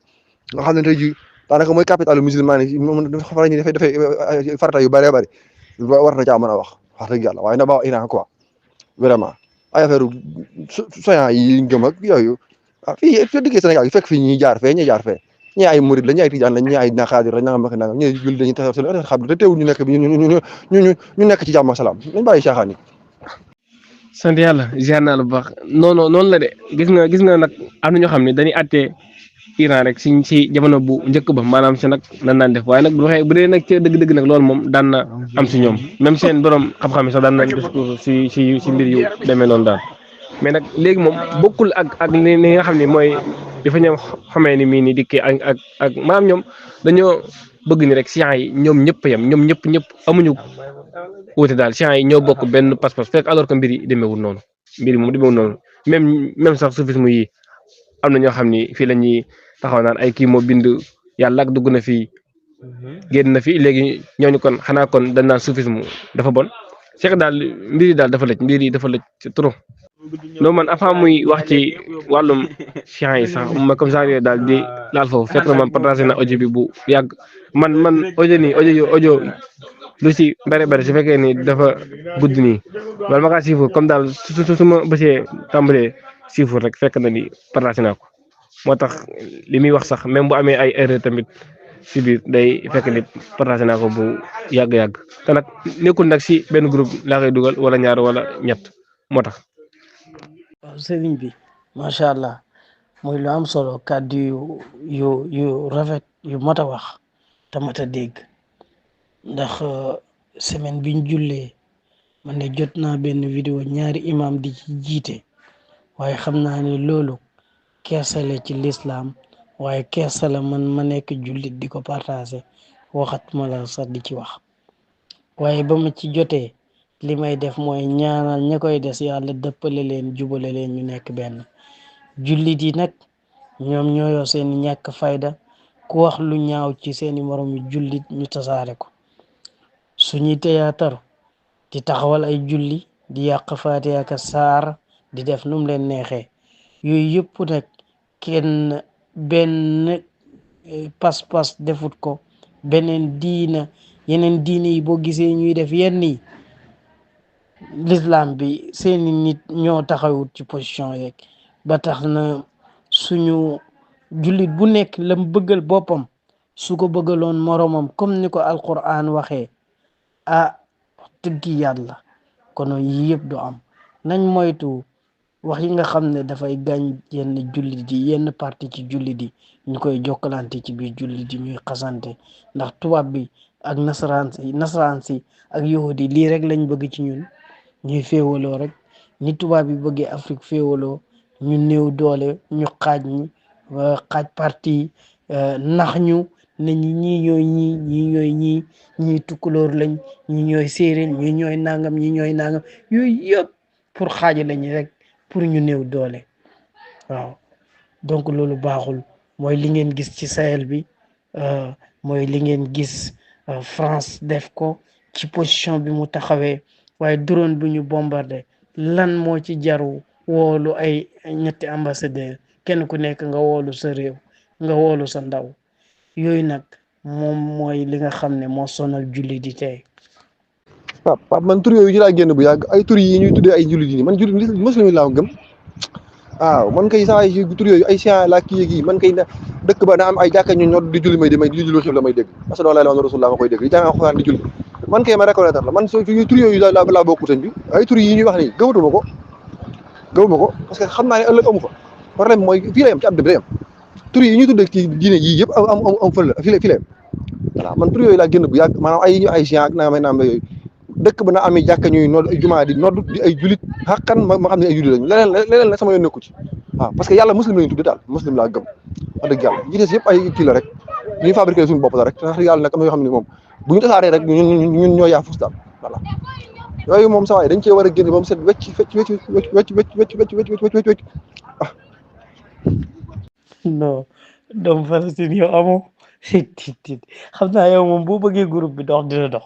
nga xam ne tey jii daanaka mooy capitale musulman yi moom dafay farata yu bëree bëri war na caa mën a wax dëgg yàlla waaye na ba Iran quoi vraiment ay affaire soyan yi ngëm ak yooyu fii soo diggee Sénégal yi fekk fii ñi jaar fee ñi jaar fee ñi ay murid la ñi ay tijaan la ñi ay naqaadir la nangam ak nangam ñi jul dañuy taxaw seen xam te teewul ñu nekk bi ñu nekk ci jàmm ak salaam nañ bàyyi caaxaan yi sant yàlla ziar naa la bu baax noonu la de gis nga nag am na ñoo xam ne dañuy àttee Iran rek si jamono bu njëkk ba maanaam si nag nan naan def waaye nag bu dee nag ci dëgg-dëgg nag loolu moom daan na am si ñoom même seen borom xam-xam yi sax daan nañ discours si mbir yu demee noonu daal mais nag léegi moom bokkul ak li nga xam ne mooy dafa ñëw xamee ni mii ni dikkee ak maanaam ñoom dañoo bëgg ni rek siens yi ñoom ñëpp yem ñoom ñëpp amuñu wuute daal siens yi ñoo bokk benn pas-pas fekk alors que mbir yi demeewul noonu mbir yi moom demeewul noonu même sax soufisme yi am na ñoo xam ni fii la ñuy taxaw naan ay kii moo bind yàlla ak dugg na fii génn na fii léegi ñooñu kon xanaa kon dañ naan soufisme dafa bon c'est que daal mbir yi daal dafa lëj trop non man avant muy wax ci wàllum chiens yi sax ma comme ça yooyu daal di laal foofu fekk na man partagé na audio bi bu yàgg man audio lu si bëri su fekkee ni dafa gudd nii wala ma kaa siifur comme daal su ma bësee tàmbalee siifur rek fekk na ni partagé naa ko moo tax li muy wax sax même bu amee ay erreur tamit si biir day fekk ni partagé naa ko bu yàgg-yàgg te nag nekkul nag si benn groupe laa koy dugal wala ñaar wala ñett moo tax. waaw sëriñ bi macha allah muy lu am solo kàddu yu rafet yu mat a wax te mat a dégg ndax semaine biñ jullee man ne jot naa benn vidéo ñaari imam di ci jiite waaye xam naa ne loolu keesale ci lislaam waaye keesale man ma nekk jullit di ko partagé waxat ma la sax di ci wax waaye ba ma ci jotee li may def mooy ñaanal ña koy des yàlla dëppale leen jubale leen ñu nekk benn jullit yi nag ñoom ñooyoo seeni ñàkk fayda ku wax lu ñaaw ci seeni moroom yu jullit ñu tasaare ko suñuy théâtre di taxawal ay julli di yàq faate ak saar di def num leen neexee yooyu yëpp nag kenn benn pas-pas defut ko beneen diina yeneen diine yi boo gisee ñuy def yenn yi l'islam bi seeni nit ñoo taxawut ci position yeeg ba tax na suñu jullit bu nekk lam bëggal boppam su ko bëggaloon moroomam comme ni ko alquran waxee dëgg yàlla kono yi yëpp du am nañ moytu wax yi nga xam ne dafay gaañ yenn jullit yi yenn parti ci jullit yi ñu koy jokkalante ci biir jullit yi ñuy xasante ndax tubaab bi ak nasaraan si ak yahudi lii rek lañ bëgg ci ñun ñuy féewaloo rek ni tubaab yi bëggee Afrique féewaloo ñu néew doole ñu xaaj parti nax ñu ne ñii ñooy ñii tukkulóor lañ ñii ñooy séeréer ñii ñooy nangam yooyu yëpp pour xaaja lañ rek pour ñu néew doole waaw donc loolu baaxul mooy li ngeen gis ci Sahel bi mooy li ngeen gis France def ko ci position bi mu taxawee waaye drone bi ñu bombardé lan moo ci jaru woolu ay ñetti ambassadeur kenn ku nekk nga woolu sa réew nga woolu sa ndaw yooyu nag moom mooy li nga xam ne moo sonal julli di tey Pape man tur yooyu ci laa génn bu yàgg ay tur yi ñuy tuddee ay jullit yi man jullit muslim laa gëm waaw man kay saa yi tur yooyu ay sien laa kii yéeg yi man kay dëkk ba na am ay jàkka ñu ñor di julli may di julli xiif la may dégg parce que doon lay la woon rasulullah ma koy dégg di jàng alxuraan di julli man kay ma reconnaître la man tur yooyu laa bokku sëñ bi ay tur yi ñuy wax nii gëmatuma ko parce que xam naa ne ëllëg amu fa problème mooy fii la yem ci àdduna bi la yem tur yi ñuy tuddee ci diine yii yëpp am fële la fii la yem voilà man tur yooyu laa génn bu yàgg maanaam ay Jean ak naa may naam yooyu dëkk ba na amee jàkka ñuy nodd jumaa di nodd di ay julit xaqan ma xam ne ay julit lañu leneen la sama yoon nekku ci waaw parce que yàlla muslim lañu tudde daal muslim laa gëm wax dëgg yàlla jites yëpp ay kii la rek ñuy fabriqué suñu bopp la rek tax yàlla nag am na yoo xam ne moom bu ñu tasaaree rek ñun ñoo yaa fus daal voilà yooyu moom sa waay dañ cee war a génne moom set wecc ah non doom Palestine yow amoo tit xam naa yow moom boo bëggee groupe bi dox dina dox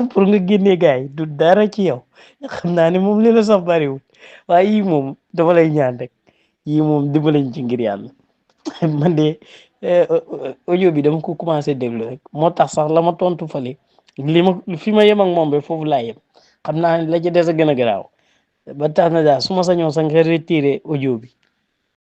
pour nga génnee gars yi du dara ci yow xam naa ne moom li la sax bariwul waaye yii moom dafa lay ñaan rek yii moom dimbalañ ci ngir yàlla man de audio bi dama ko commencé déglu rek moo tax sax la ma tontu fale fi ma yem ak moom ba foofu laa yem xam naa ne la ca des a gën a garaaw ba tax na daal su ma sañoon sax nga retiré audio bi